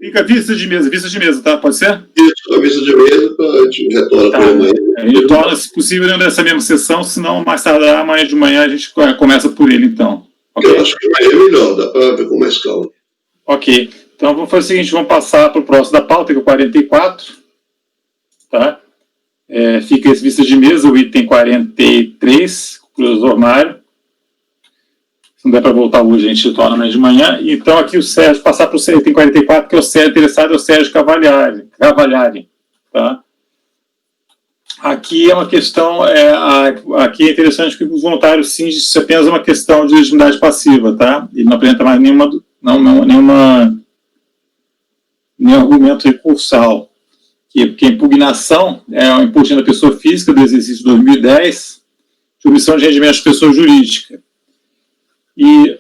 Fica vista de mesa, tá? Pode ser? Isso, a vista de mesa, a gente retorna para amanhã. A gente retorna, se possível, dentro dessa mesma sessão, senão mais tarde, amanhã de manhã, a gente começa por ele, então. Okay? Eu acho que amanhã é melhor, dá para ver com mais calma. Ok. Então, vamos fazer o seguinte, vamos passar para o próximo da pauta, que é o 44, tá? Fica esse vista de mesa, o item 43, o professor Mário. Se não der para voltar hoje, a gente retorna amanhã de manhã. Então, aqui o Sérgio, passar para o item 44, que é o Sérgio interessado, é o Sérgio Cavalhari, tá? Aqui é uma questão, aqui é interessante que o voluntário sim diz apenas uma questão de legitimidade passiva, tá? Ele não apresenta mais nenhum argumento recursal. Porque a impugnação é o imposto da pessoa física do exercício de 2010 de omissão de rendimento de pessoa jurídica. E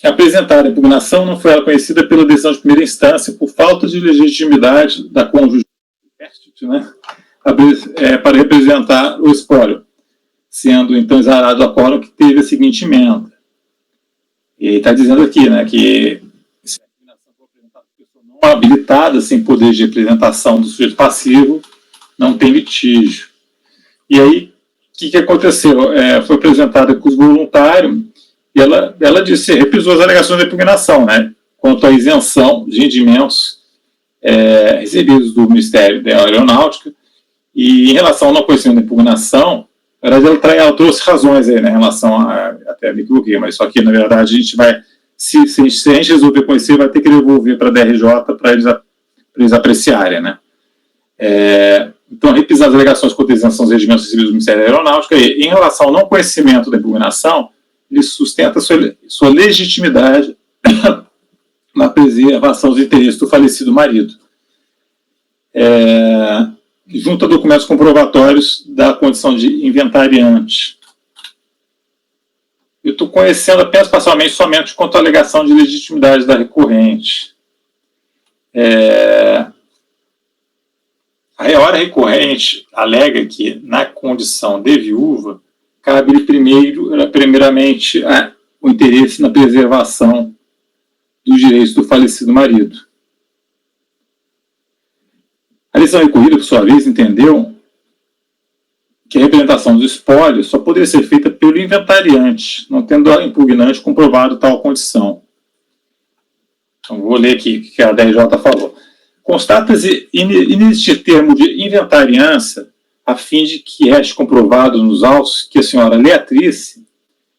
apresentada a impugnação não foi ela conhecida pela decisão de primeira instância por falta de legitimidade da cônjuge, né, para representar o espólio. sendo então exarado o acórdão que teve a seguinte emenda. E está dizendo aqui, né, que se a impugnação for apresentada por pessoa não habilitada, sem poder de representação do sujeito passivo, não tem litígio. E aí, o que aconteceu? Foi apresentada com os voluntários e ela disse, reprisou as alegações da impugnação, né, quanto à isenção de rendimentos recebidos do Ministério da Aeronáutica. E em relação ao não conhecimento da impugnação, na verdade ela trouxe razões aí, né, em relação até a micro-rio, mas só que na verdade a gente vai, se a gente resolver conhecer, vai ter que devolver para a DRJ para eles apreciarem, né. Então, repisar as alegações contra a isenção dos rendimentos recebidos do Ministério da Aeronáutica, e em relação ao não conhecimento da impugnação, ele sustenta sua legitimidade na preservação dos interesses do falecido marido. Junto a documentos comprovatórios da condição de inventariante. Eu estou conhecendo apenas parcialmente somente quanto à alegação de legitimidade da recorrente. A hora recorrente alega que, na condição de viúva, cabe primeiramente o interesse na preservação dos direitos do falecido marido. A decisão recorrida, por sua vez, entendeu que a representação do espólio só poderia ser feita pelo inventariante, não tendo a impugnante comprovado tal condição. Então, vou ler aqui o que a DRJ falou. Constata-se inexistir termo de inventariança a fim de que reste comprovado nos autos que a senhora Leatrice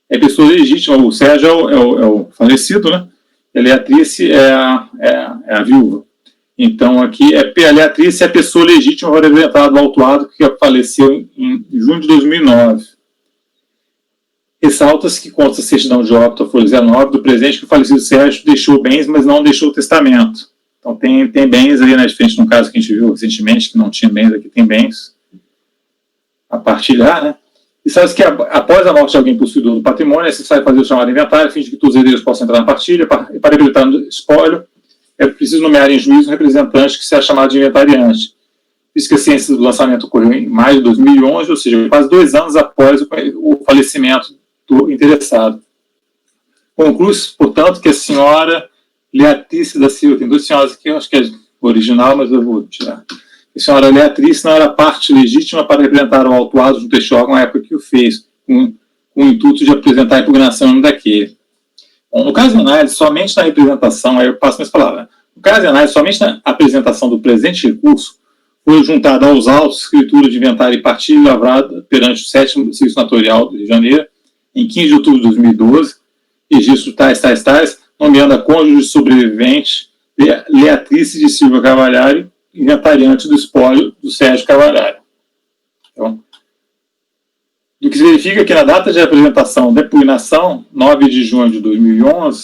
é pessoa legítima, o Sérgio é o falecido, né? E a Leatrice é a viúva. Então, aqui, a Leatrice é a pessoa legítima para representar do autuado que faleceu em junho de 2009. Ressalta-se que consta a certidão de óbito, a folha 19, do presente que o falecido Sérgio deixou bens, mas não deixou testamento. Então, tem bens aí, né, diferente no caso que a gente viu recentemente, que não tinha bens, aqui tem bens a partilhar, né? E sabe que após a morte de alguém possuidor do patrimônio, é necessário fazer o chamado inventário, a fim de que todos os herdeiros possam entrar na partilha, e para habilitar o espólio, é preciso nomear em juízo um representante que seja chamado de inventariante. Isso que a ciência do lançamento ocorreu em maio de 2011, ou seja, quase 2 anos após o falecimento do interessado. Conclui-se, portanto, que a senhora Leatrice da Silva, tem 2 senhoras aqui, eu acho que é original, mas eu vou tirar. A senhora Leatrice não era parte legítima para representar o autuado junto a este órgão na época que o fez, com o intuito de apresentar a impugnação daquele. Bom, no caso de análise, somente na representação, aí eu passo minhas palavras, no caso de análise, somente na apresentação do presente recurso, foi juntada aos autos escritura de inventário e partilha lavrada perante o 7º Serviço Notorial do Rio de Janeiro, em 15 de outubro de 2012, registro tais, nomeando a cônjuge sobrevivente Leatrice de Silva Carvalhari, inventariante do espólio do Sérgio Carvalhari. Então, do que se verifica que na data de apresentação da impugnação, 9 de junho de 2011,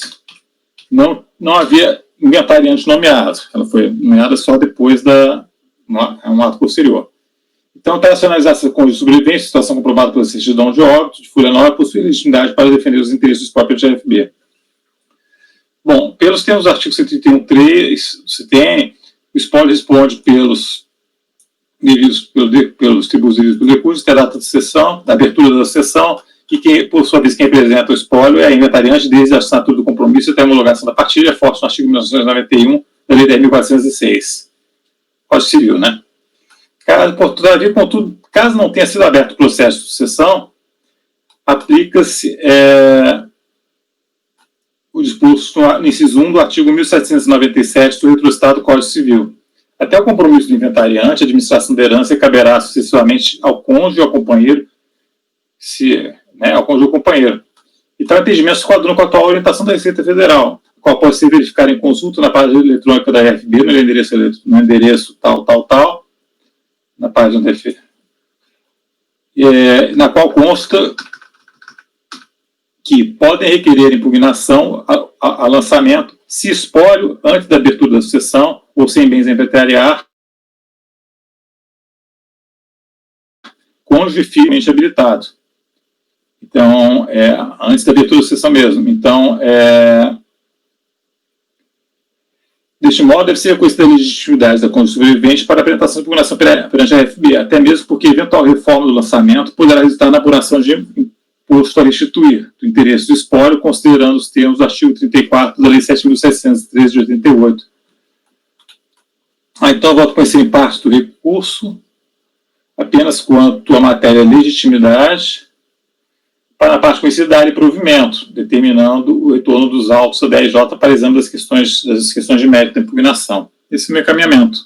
não havia inventariante nomeado. Ela foi nomeada só depois um ato posterior. Então, para racionalizar essa cônjuge sobrevivente, situação comprovada pela certidão de óbito de folha 9, possui legitimidade para defender os interesses dos próprios GFB. Bom, pelos termos do artigo 131.3 do CTN, o espólio responde pelos tributos devidos pelo recurso, até a data de sessão, da abertura da sessão, e que, por sua vez, quem apresenta o espólio é a inventariante desde a assinatura do compromisso até a homologação da partilha, forte no artigo 1991 da Lei 10.406. Código Civil, né? Contudo, caso não tenha sido aberto o processo de sucessão, aplica-se o disposto no inciso 1 do artigo 1797 do retrocitado do Código Civil. Até o compromisso do inventariante, a administração da herança caberá sucessivamente ao cônjuge ou ao companheiro, ao cônjuge ou companheiro. E tal entendimento se coaduna com a atual orientação da Receita Federal, a qual pode ser verificada em consulta na página eletrônica da RFB, no endereço tal, na página da RFB, na qual consta que podem requerer impugnação a lançamento se espólio antes da abertura da sucessão ou sem bens a inventariar, cônjuge firmemente habilitado. Então, antes da abertura da sucessão mesmo. Então, Deste modo, deve ser reconhecida a legitimidade da conta sobrevivente para a apresentação de impugnação perante a FB, até mesmo porque eventual reforma do lançamento poderá resultar na apuração de imposto a restituir, do interesse do espólio, considerando os termos do artigo 34 da Lei 7.713 de 88. Então, eu voto a conhecer em parte do recurso, apenas quanto à matéria legitimidade, para a parte conhecida da área de provimento, determinando o retorno dos autos da DRJ para exame das questões de mérito da impugnação. Esse é o meu encaminhamento.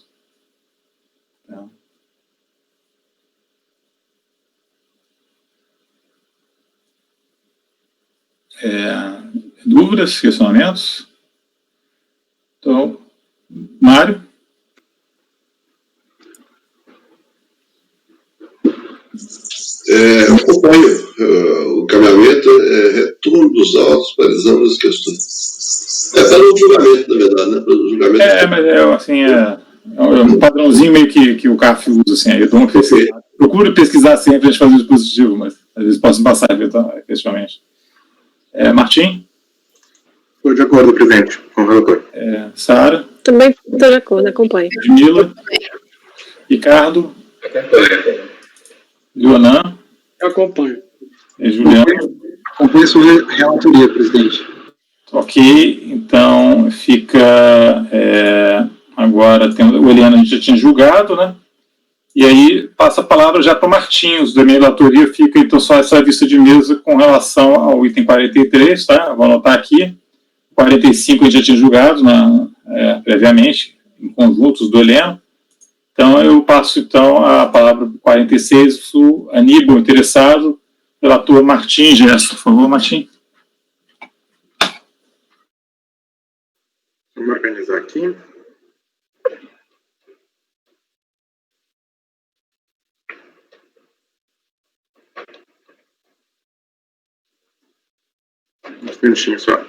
Dúvidas, questionamentos? Então, Mário? Eu acompanho o caminhamento, retorno dos autos para exame das questões. Para o julgamento, na verdade, né? Para o julgamento. Mas é um padrãozinho meio que o CAF usa, assim, eu dou uma pesquisa. Procuro pesquisar sempre antes de fazer o dispositivo, mas às vezes posso passar efetivamente. Martim? Estou de acordo, presidente, com o relator. Sara? Também estou de acordo, acompanho. Mila? Ricardo? Acompanho. Leonan? Acompanho. Juliano? Acompanho sobre a relatoria, presidente. Ok, então fica... agora o Eliana a gente já tinha julgado, né? E aí passa a palavra já para o Martins, da minha relatoria, fica então só essa vista de mesa com relação ao item 43, tá? Vou anotar aqui. 45 a gente já tinha julgado previamente, em conjuntos do Heleno. Então eu passo então a palavra para o 46, o Aníbal interessado, relator Martins Gesto, por favor, Martins. Vamos organizar aqui. Um minutinho só.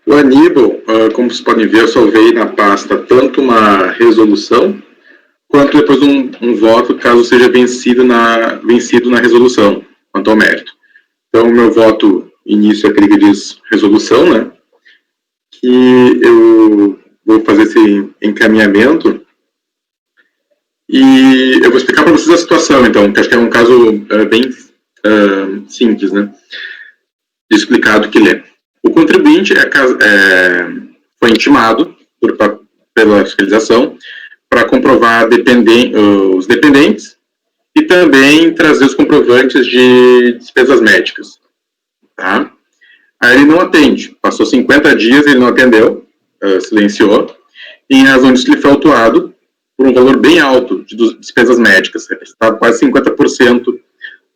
O Aníbal, como vocês podem ver, eu salvei na pasta tanto uma resolução, quanto depois um voto, caso seja vencido na resolução, quanto ao mérito. Então, o meu voto início é aquele que diz resolução, né? Que eu vou fazer esse encaminhamento. E eu vou explicar para vocês a situação, então, que acho que é um caso bem simples, né? De explicar do que lê. O contribuinte foi intimado pela fiscalização para comprovar os dependentes e também trazer os comprovantes de despesas médicas. Tá? Aí ele não atende. Passou 50 dias, ele não atendeu, silenciou, e em razão disso ele foi autuado por um valor bem alto de despesas médicas. Está quase 50%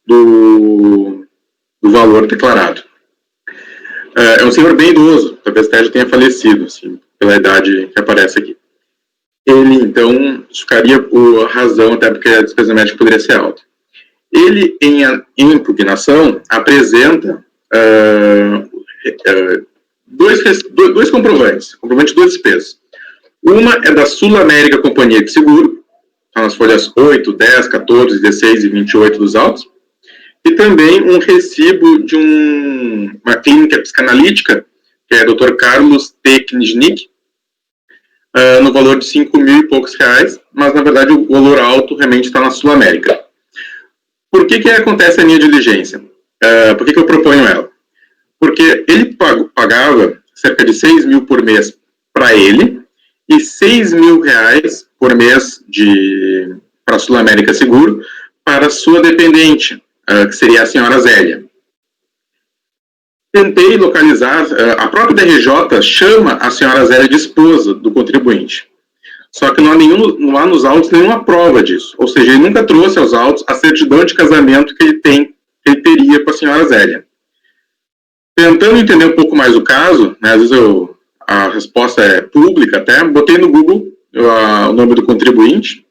do valor declarado. É um senhor bem idoso, talvez até já tenha falecido, assim, pela idade que aparece aqui. Ele, então, ficaria a razão, até porque a despesa médica poderia ser alta. Ele, em impugnação, apresenta dois comprovantes, comprovante de duas despesas. Uma é da Sul América Companhia de Seguro, tá nas folhas 8, 10, 14, 16 e 28 dos autos, e também um recibo de uma clínica psicanalítica, que é Dr. Carlos T. Kniznik, no valor de 5 mil e poucos reais, mas na verdade o valor alto realmente está na Sul América. Por que acontece a minha diligência? Por que eu proponho ela? Porque ele pagava cerca de 6 mil por mês para ele e 6 mil reais por mês para a Sul América Seguro para sua dependente, que seria a senhora Zélia. Tentei localizar, a própria DRJ chama a senhora Zélia de esposa do contribuinte. Só que não há nos autos nenhuma prova disso. Ou seja, ele nunca trouxe aos autos a certidão de casamento que ele teria com a senhora Zélia. Tentando entender um pouco mais o caso, né, às vezes a resposta é pública até, botei no Google o nome do contribuinte,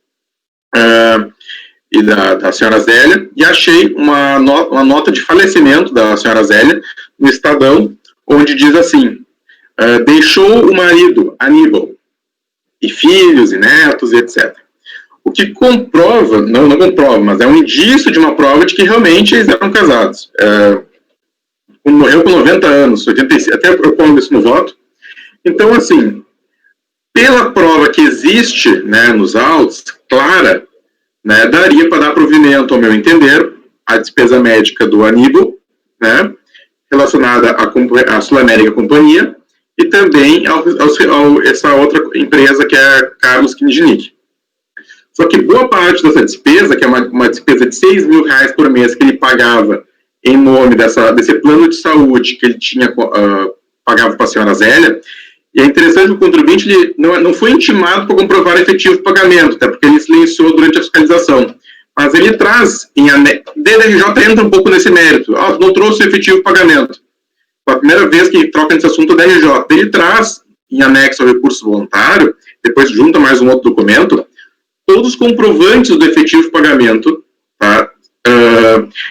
e da senhora Zélia, e achei uma nota de falecimento da senhora Zélia no Estadão, onde diz assim: deixou o marido, Aníbal, e filhos, e netos, e etc. o que comprova, não comprova, mas é um indício de uma prova de que realmente eles eram casados. Morreu com 90 anos, 86, até eu ponho isso no voto. Então, assim, pela prova que existe, né, nos autos, clara, né, daria para dar provimento, ao meu entender, à despesa médica do Aníbal, né, relacionada à Sul-América Companhia, e também essa outra empresa que é a Carlos Kniznik. Só que boa parte dessa despesa, que é uma despesa de R$6 mil por mês que ele pagava em nome desse plano de saúde que ele tinha, pagava para a senhora Zélia, e é interessante que o contribuinte ele não foi intimado para comprovar efetivo pagamento, até porque ele silenciou durante a fiscalização. Mas ele traz, DRJ entra um pouco nesse mérito, não trouxe o efetivo pagamento. A primeira vez que troca nesse assunto, o DRJ, ele traz, em anexo ao recurso voluntário, depois junta mais um outro documento, todos os comprovantes do efetivo pagamento, tá?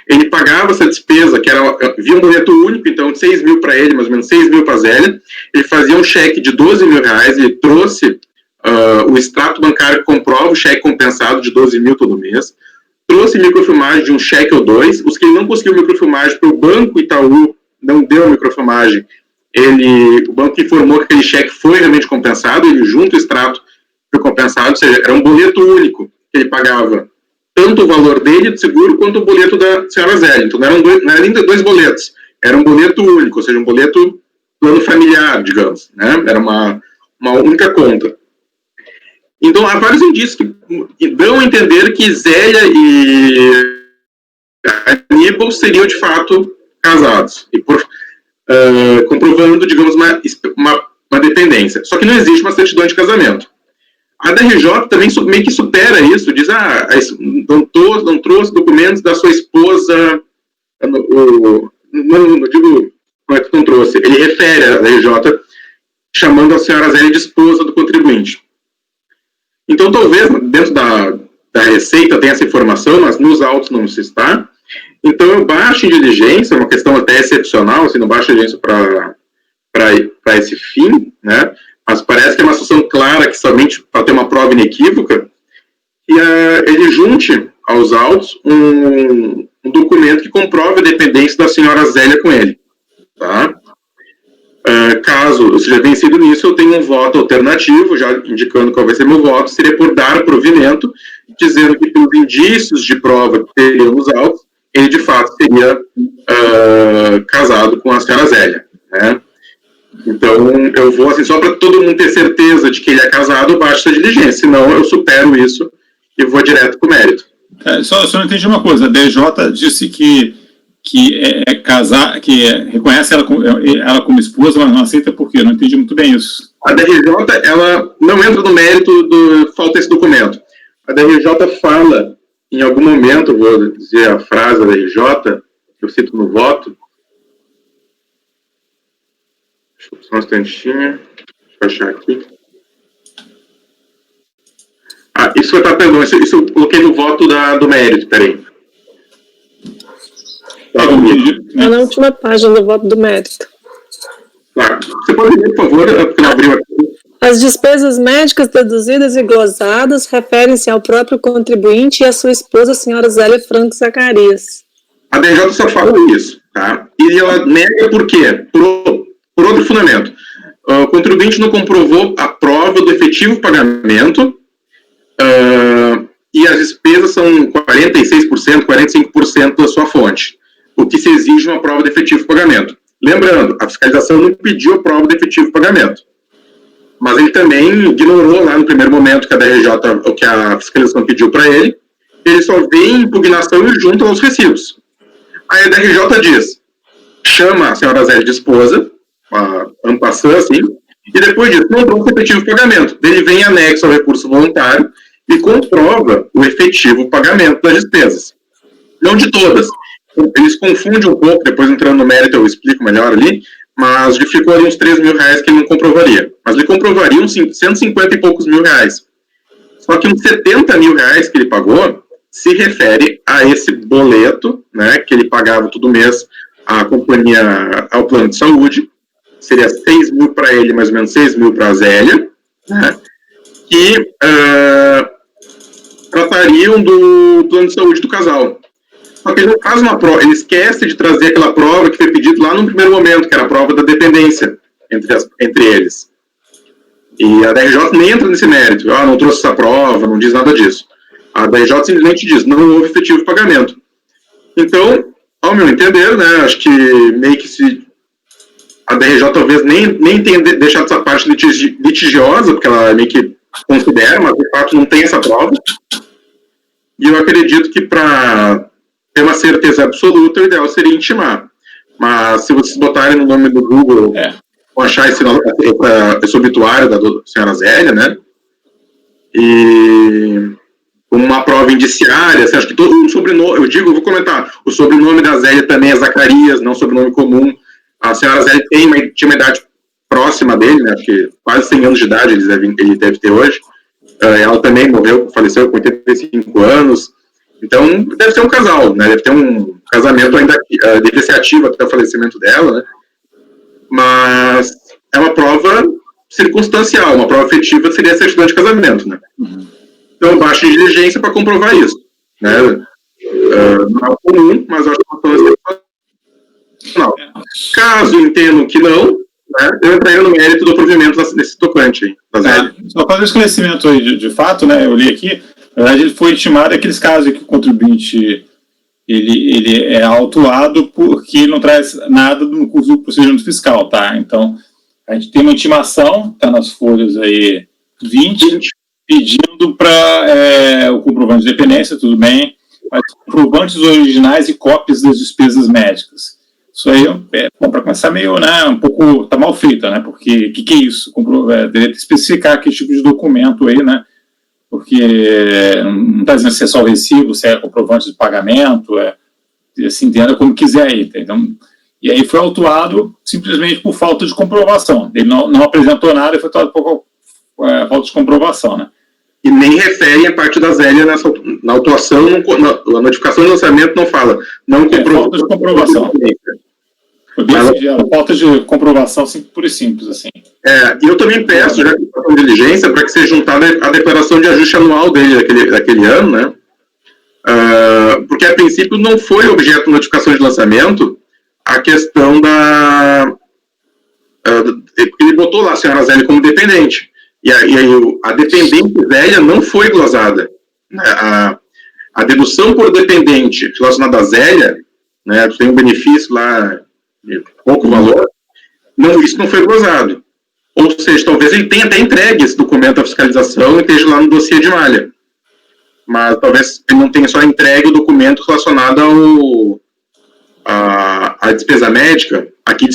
Ele pagava essa despesa, que era via um boleto único, então 6 mil para ele, mais ou menos 6 mil para a Zélia, ele fazia um cheque de R$12 mil, ele trouxe o extrato bancário que comprova o cheque compensado de 12 mil todo mês, trouxe microfilmagem de um cheque ou dois, os que ele não conseguiu microfilmagem, porque o Banco Itaú não deu a microfilmagem, o banco informou que aquele cheque foi realmente compensado, ele junta o extrato foi compensado, ou seja, era um boleto único que ele pagava tanto o valor dele de seguro quanto o boleto da senhora Zélia. Então não eram nem dois boletos, era um boleto único, ou seja, um boleto plano familiar, digamos, né? Era uma única conta. Então há vários indícios que dão a entender que Zélia e Aníbal seriam de fato casados, e comprovando, digamos, uma dependência. Só que não existe uma certidão de casamento. A DRJ também meio que supera isso, diz, não trouxe documentos da sua esposa, não digo, não é que não trouxe, ele refere a DRJ chamando a senhora Zélia de esposa do contribuinte. Então, talvez, dentro da Receita tenha essa informação, mas nos autos não se está. Então, eu baixo em diligência, uma questão até excepcional, assim, não baixo em diligência para esse fim, né? Mas parece que é uma situação clara que somente para ter uma prova inequívoca, que ele junte aos autos um documento que comprove a dependência da senhora Zélia com ele. Tá? Caso eu seja vencido nisso, eu tenho um voto alternativo, já indicando qual vai ser meu voto, seria por dar provimento, dizendo que pelos indícios de prova que teriam nos autos, ele de fato seria casado com a senhora Zélia, né? Então, eu vou, assim, só para todo mundo ter certeza de que ele é casado, basta a diligência, senão eu supero isso e vou direto para o mérito. Só não entendi uma coisa, a DJ disse que reconhece ela como esposa, mas não aceita por quê? Não entendi muito bem isso. A DRJ, ela não entra no mérito falta esse documento. A DRJ fala, em algum momento, vou dizer a frase da DRJ, que eu cito no voto, só um instantinho, deixa eu achar aqui. Isso perdão, isso eu coloquei no voto do mérito, peraí. É na última página do voto do mérito. Você pode ler, por favor, porque não abriu aqui. As despesas médicas deduzidas e glosadas referem-se ao próprio contribuinte e à sua esposa, a senhora Zélia Franco Zacarias. A DJ só fala isso, tá? E ela nega por quê? Por outro fundamento. O contribuinte não comprovou a prova do efetivo pagamento e as despesas são 46%, 45% da sua fonte, o que se exige uma prova de efetivo pagamento. Lembrando, a fiscalização não pediu a prova de efetivo pagamento, mas ele também ignorou lá no primeiro momento que a DRJ, o que a fiscalização pediu para ele só vê impugnação e junta aos recibos. Aí a DRJ diz, chama a senhora Zélia de esposa, ano passando assim, e depois disso não trouxe efetivo pagamento. Ele vem anexo ao recurso voluntário e comprova o efetivo pagamento das despesas. Não de todas. Eles confundem um pouco, depois entrando no mérito eu explico melhor ali, mas ficou ali uns 3 mil reais que ele não comprovaria. Mas ele comprovaria uns 150 e poucos mil reais. Só que uns 70 mil reais que ele pagou se refere a esse boleto, né, que ele pagava todo mês à companhia, ao plano de saúde, seria 6 mil para ele, mais ou menos 6 mil para a Zélia, né, e tratariam do plano de saúde do casal. Só que ele não faz uma prova, ele esquece de trazer aquela prova que foi pedida lá no primeiro momento, que era a prova da dependência entre eles. E a DRJ nem entra nesse mérito. Não trouxe essa prova, não diz nada disso. A DRJ simplesmente diz, não houve efetivo pagamento. Então, ao meu entender, né, acho que meio que se a DRJ talvez nem tenha deixado essa parte litigiosa, porque ela meio que considera, mas de fato não tem essa prova. E eu acredito que para ter uma certeza absoluta, o ideal seria intimar. Mas se vocês botarem no nome do Google, vão achar esse obituário da senhora Zélia, né? E uma prova indiciária, você acha que todo o sobrenome, eu vou comentar, o sobrenome da Zélia também é Zacarias, não sobrenome comum. A senhora Zélia tinha uma idade próxima dele, né? Acho que quase 100 anos de idade ele deve ter hoje. Ela também faleceu com 85 anos. Então, deve ser um casal, né? Deve ter um casamento ainda, deve ser ativo até o falecimento dela, né? Mas é uma prova circunstancial, uma prova efetiva seria a certidão de casamento, né? Então, baixa diligência para comprovar isso, né? Não é comum, mas eu acho que é uma coisa. Caso entendam que não, né, eu entraria no mérito do provimento nesse tocante aí. Só fazer um esclarecimento aí, de fato, né? Eu li aqui. Na verdade, ele foi intimado aqueles casos em que o contribuinte ele é autuado porque ele não traz nada no curso do procedimento fiscal, tá? Então, a gente tem uma intimação, está nas folhas aí 20, pedindo para o comprovante de dependência, tudo bem, mas comprovantes originais e cópias das despesas médicas. Isso aí, para começar meio, né, um pouco, tá mal feita, né? Porque o que é isso? Deveria especificar que tipo de documento aí, né? Porque não está dizendo se é só o recibo, se é comprovante de pagamento, assim, entenda como quiser aí. Então, e aí foi autuado simplesmente por falta de comprovação. Ele não apresentou nada e foi autuado por falta de comprovação, né? E nem refere a parte da Zélia na autuação, na notificação de lançamento não fala. Não comprovou. Falta de comprovação. Foi bem singelo, falta de comprovação pura e simples, assim. E eu também peço, já que está com diligência, para que seja juntada a declaração de ajuste anual dele daquele ano, né? Porque, a princípio, não foi objeto de notificação de lançamento a questão ele botou lá a senhora Zélia como dependente. E aí a dependente Zélia não foi glosada. A dedução por dependente relacionada à Zélia, né, tem um benefício lá de pouco valor, isso não foi glosado. Ou seja, talvez ele tenha até entregue esse documento à fiscalização e esteja lá no dossiê de malha. Mas talvez ele não tenha só entregue o documento relacionado à despesa médica. Aqui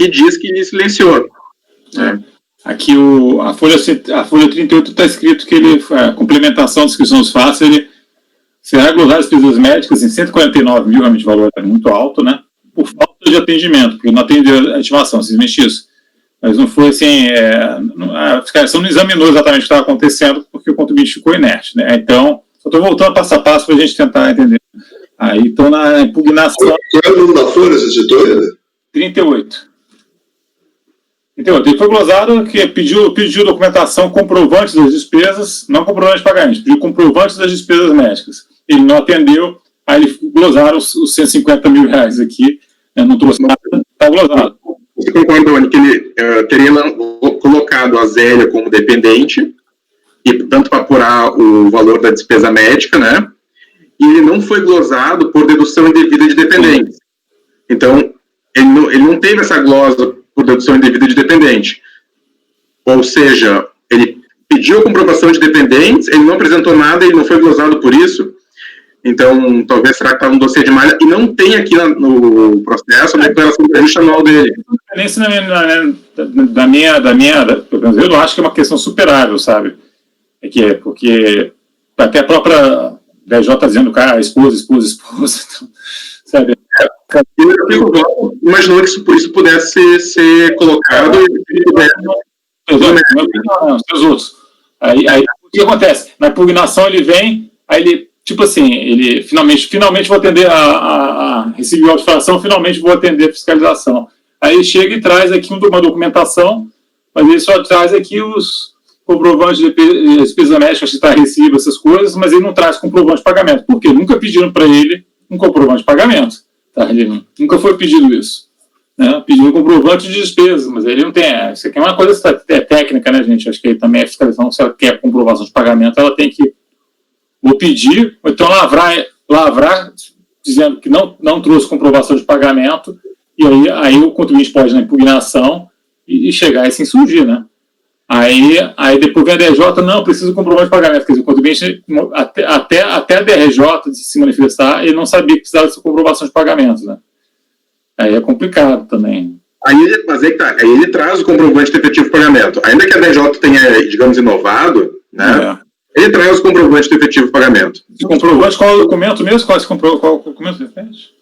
diz que ele silenciou. Aqui a folha 38 está escrito que a complementação da inscrição dos fatos, ele será glosado as despesas médicas em 149 mil, realmente o valor é muito alto, né? Por falta de atendimento, porque não atendeu a intimação, simplesmente isso. Mas não foi assim, a fiscalização não examinou exatamente o que estava acontecendo, porque o contribuinte ficou inerte, né? Então, só estou voltando passo a passo para a gente tentar entender. Aí, então, na impugnação... Qual é o número da folha, você citou ele? 38. Ele foi glosado que pediu documentação comprovante das despesas, não comprovante de pagamento, pediu comprovante das despesas médicas. Ele não atendeu, aí ele glosaram os 150 mil reais aqui, não trouxe nada, está glosado. Você concorda, Doni, que ele teria colocado a Zélia como dependente, e tanto para apurar o valor da despesa médica, né? E ele não foi glosado por dedução indevida de dependente. Então, ele não teve essa glosa por dedução indevida de dependente. Ou seja, ele pediu a comprovação de dependentes, ele não apresentou nada, ele não foi glosado por isso. Então, talvez será que estava no dossiê de malha, e não tem aqui no processo a declaração de ajuste anual dele. Eu não acho que é uma questão superável, sabe? Porque até a própria DJ dizendo, cara, esposa, então, sabe? Eu fico imaginando que isso pudesse ser colocado os outros. Aí o que acontece? Na impugnação ele vem, aí ele, tipo assim, ele finalmente vou atender recebi a autorização, finalmente vou atender a fiscalização. Aí ele chega e traz aqui uma documentação, mas ele só traz aqui comprovante de despesa médica, citar recibo, essas coisas, mas ele não traz comprovante de pagamento. Por quê? Nunca pediram para ele um comprovante de pagamento. Tá? Ele nunca foi pedido isso. Né? Pediu um comprovante de despesa, mas ele não tem. Isso aqui é uma coisa técnica, né, gente? Acho que aí também a fiscalização, se ela quer comprovação de pagamento, ela tem que ou pedir, ou então lavrar dizendo que não trouxe comprovação de pagamento, e aí o contribuinte pode ir na impugnação e chegar e se insurgir, né? Aí depois vem a DRJ, não, precisa de comprovante de pagamento. Quer dizer, o contribuinte, até a DRJ se manifestar, ele não sabia que precisava dessa comprovação de pagamento, né? Aí é complicado também. Mas aí que tá, aí ele traz o comprovante de efetivo pagamento. Ainda que a DRJ tenha, digamos, inovado, né? Ele traz o comprovante de efetivo pagamento. O comprovante, qual é o documento mesmo? Qual o documento referente?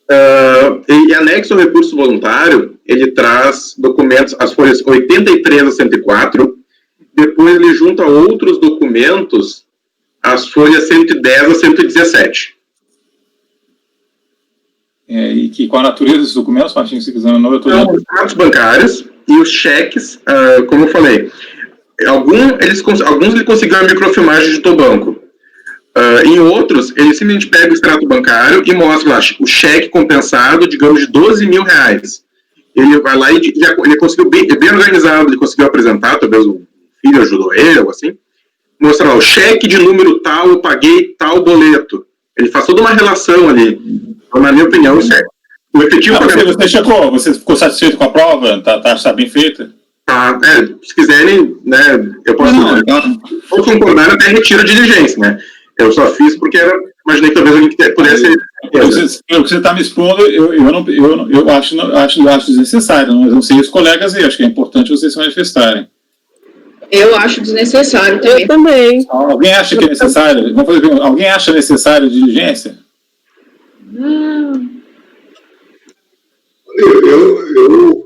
Em anexo ao recurso voluntário, ele traz documentos, as folhas 83 a 104, depois ele junta outros documentos, as folhas 110 a 117. E qual a natureza desses documentos, Martins, se quiser, não, eu estou os extratos bancários e os cheques, como eu falei. Alguns ele conseguiu a microfilmagem de banco. Em outros, ele simplesmente pega o extrato bancário e mostra lá o cheque compensado, digamos, de R$12.000. Ele vai lá e ele conseguiu bem organizado, ele conseguiu apresentar, talvez o filho ajudou ele, ou assim, mostra lá, o cheque de número tal, eu paguei tal boleto. Ele faz toda uma relação ali. Então, na minha opinião, isso é o efetivo pagamento. Você checou? Você ficou satisfeito com a prova? Tá bem feita? Se quiserem, né, eu posso concordar, até retiro a diligência, né? Eu só fiz porque imaginei que talvez alguém pudesse... Pelo que você está me expondo, eu acho desnecessário, mas não sei os colegas aí, acho que é importante vocês se manifestarem. Eu acho desnecessário também. Eu também. Alguém acha que é necessário? Vamos fazer pergunta. Alguém acha necessário diligência? Eu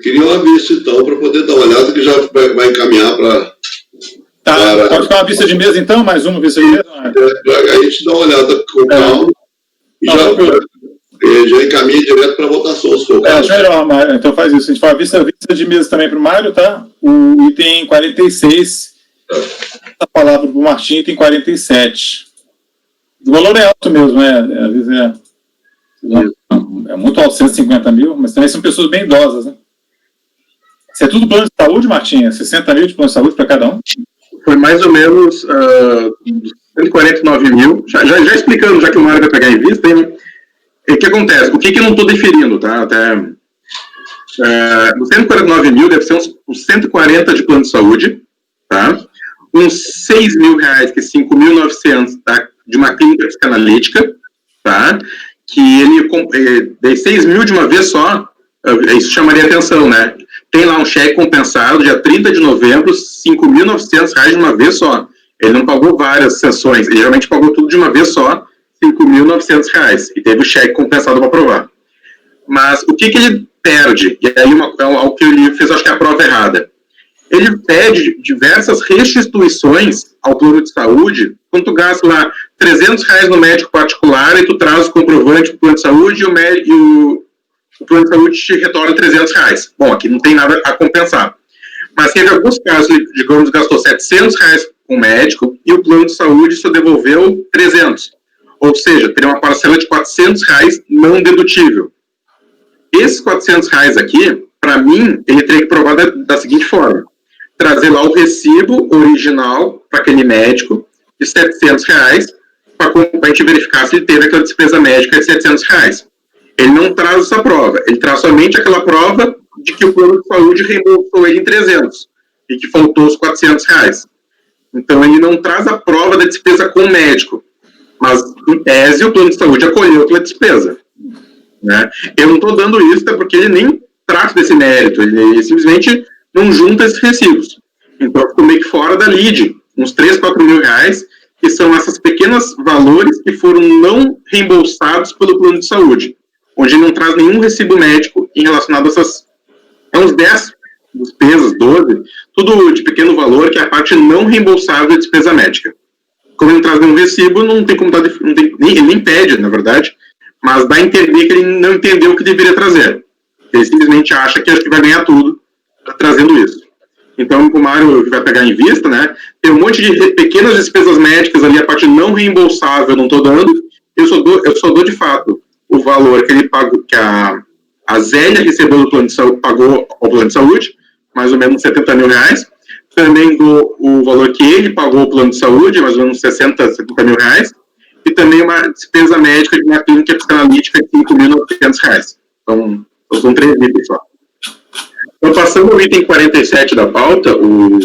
queria uma vista, então, para poder dar uma olhada, que já vai encaminhar para... Pode ficar uma vista de mesa, então? Mais uma vista de mesa? A gente dá uma olhada com calma e já encaminha direto para a votação, se for o caso. Melhor, Mário. Então faz isso. A gente faz vista de mesa também para o Mário, tá? O item 46, a palavra para o Martim, item 47. O valor é alto mesmo, né? Às vezes é muito alto, 150 mil, mas também são pessoas bem idosas, né? Isso é tudo plano de saúde, Martim? 60 mil de plano de saúde para cada um? Foi mais ou menos 149 mil. Já explicando, já que o Mário vai pegar em vista, o que acontece? O que eu não estou deferindo, tá? Os 149 mil deve ser uns 140 de plano de saúde, tá? Uns 6 mil reais, que é 5.900, tá? De uma clínica psicanalítica, tá? Que ele 6 mil de uma vez só, isso chamaria atenção, né? Tem lá um cheque compensado, dia 30 de novembro, R$5.900 de uma vez só. Ele não pagou várias sessões, ele realmente pagou tudo de uma vez só, R$5.900. E teve o cheque compensado para aprovar. Mas o que ele perde? E aí o que ele fez, acho que é a prova errada. Ele pede diversas restituições ao plano de saúde, quando tu gasta lá R$300 no médico particular e tu traz o comprovante para o plano de saúde e o plano de saúde te retorna R$300. Bom, aqui não tem nada a compensar. Mas teve alguns casos, digamos, gastou R$700 com o médico e o plano de saúde só devolveu 300. Ou seja, teria uma parcela de R$400 não dedutível. Esses R$400 aqui, para mim, ele teria que provar da seguinte forma. Trazer lá o recibo original para aquele médico de R$700 para a gente verificar se ele teve aquela despesa médica de R$700. Ele não traz essa prova, ele traz somente aquela prova de que o plano de saúde reembolsou ele em 300 e que faltou os R$400. Então, ele não traz a prova da despesa com o médico, mas, em tese, o plano de saúde acolheu aquela despesa. Né? Eu não estou dando isso, até porque ele nem trata desse mérito, ele simplesmente não junta esses recibos. Então, ficou meio que fora da lide, uns 3, 4 mil reais, que são esses pequenos valores que foram não reembolsados pelo plano de saúde, onde ele não traz nenhum recibo médico em relacionado a essas... uns 10 despesas, 12, tudo de pequeno valor, que é a parte não reembolsável de despesa médica. Como ele não traz nenhum recibo, não tem como dar... ele nem pede, na verdade, mas dá a entender que ele não entendeu o que deveria trazer. Ele simplesmente acha que vai ganhar tudo trazendo isso. Então, o Mário vai pegar em vista, né? Tem um monte de pequenas despesas médicas ali, a parte não reembolsável eu não estou dando, eu só dou de fato o valor que ele pagou, que a Zélia recebeu do plano de saúde, pagou ao plano de saúde, mais ou menos 70 mil reais. Também dou o valor que ele pagou ao plano de saúde, mais ou menos 70 mil reais. E também uma despesa médica de uma clínica psicanalítica de 5.900 reais. Então, são 3 mil, pessoal. Então, passando ao item 47 da pauta, o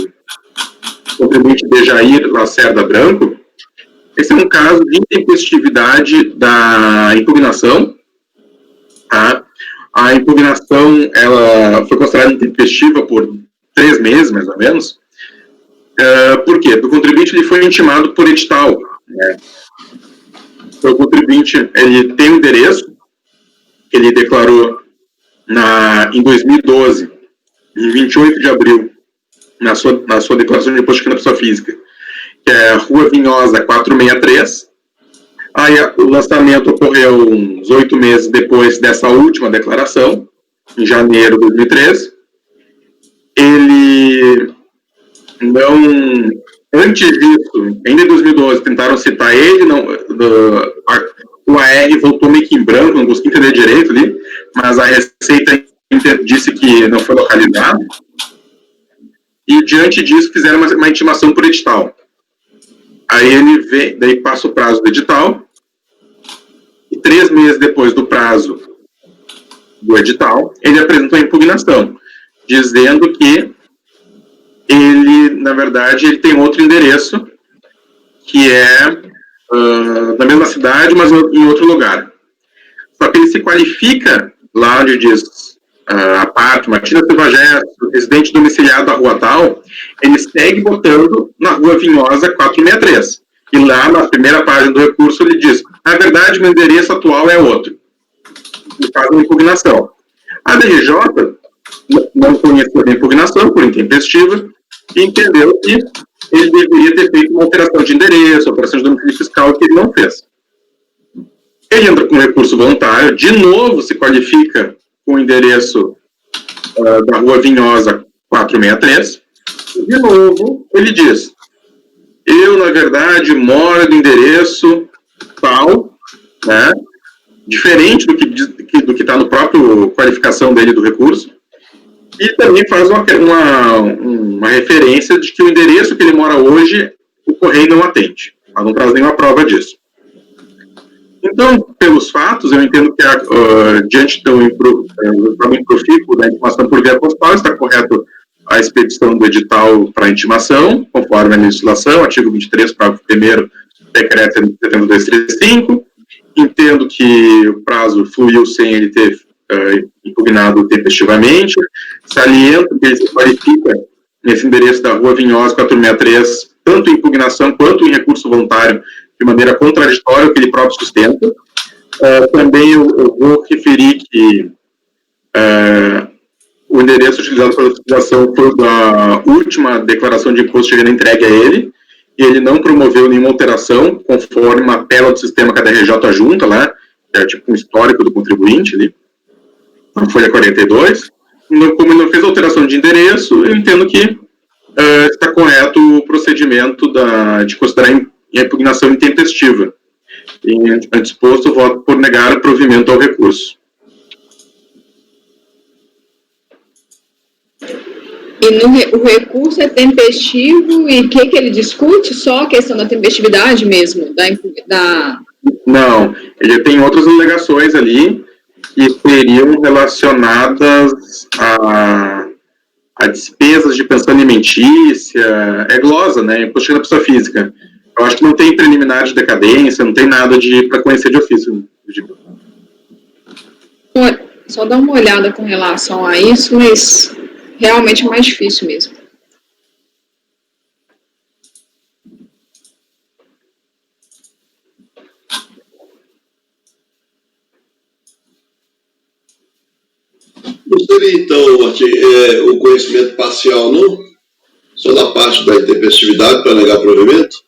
contribuinte Dejair Lacerda Branco, esse é um caso de intempestividade da impugnação. Tá? A impugnação ela foi considerada intempestiva por 3 meses, mais ou menos. Por quê? Porque o contribuinte ele foi intimado por edital. Né? Então, o contribuinte ele tem um endereço que ele declarou em 2012, em 28 de abril, na sua declaração de imposto de renda da pessoa física, que é Rua Vinhosa 463. Aí o lançamento ocorreu uns 8 meses depois dessa última declaração, em janeiro de 2013. Ele não... Antes disso, ainda em 2012, tentaram citar ele, o AR voltou meio que em branco, não consegui entender direito ali, mas a Receita disse que não foi localizado. E, diante disso, fizeram uma intimação por edital. Aí ele daí passa o prazo do edital, e 3 meses depois do prazo do edital, ele apresentou a impugnação, dizendo que ele, na verdade, ele tem outro endereço, que é na mesma cidade, mas em outro lugar. Só que ele se qualifica lá onde diz a parte, Martina Silva Gesto, residente domiciliado da rua tal, ele segue botando na Rua Vinhosa 463. E lá, na primeira página do recurso, ele diz, na verdade, meu endereço atual é outro. Ele faz uma impugnação. A DRJ não conheceu a impugnação por intempestiva e entendeu que ele deveria ter feito uma alteração de endereço, alteração de domicílio fiscal, que ele não fez. Ele entra com recurso voluntário, de novo se qualifica com o endereço da Rua Vinhosa 463, e de novo ele diz, eu, na verdade, moro no endereço tal, né, diferente do que está no próprio qualificação dele do recurso, e também faz uma referência de que o endereço que ele mora hoje, o correio não atende, mas não traz nenhuma prova disso. Então, pelos fatos, eu entendo que, diante do profícuo da intimação por via postal, está correto a expedição do edital para intimação, conforme a legislação, artigo 23, parágrafo 1º, decreto 7235. Entendo que o prazo fluiu sem ele ter impugnado tempestivamente. Saliento que ele se qualifica nesse endereço da Rua Vinhosa 463, tanto em impugnação quanto em recurso voluntário, de maneira contraditória, que ele próprio sustenta. Também eu vou referir que o endereço utilizado pela utilização foi da última declaração de imposto de renda entregue a ele, e ele não promoveu nenhuma alteração, conforme uma tela do sistema que a DRJ junta lá, que é tipo um histórico do contribuinte ali, na folha 42. Como ele não fez alteração de endereço, eu entendo que está correto o procedimento de considerar a impugnação intempestiva. E, disposto, eu voto por negar o provimento ao recurso. E o recurso é tempestivo e o que ele discute? Só a questão da tempestividade mesmo? Não, ele tem outras alegações ali que seriam relacionadas a despesas de pensão alimentícia, é glosa, né? Imposto de renda da pessoa física. Eu acho que não tem preliminar de decadência, não tem nada para conhecer de ofício. Só dar uma olhada com relação a isso, mas realmente é mais difícil mesmo. Não seria, então, Martim, o conhecimento parcial, não? Só da parte da intempestividade para negar provimento?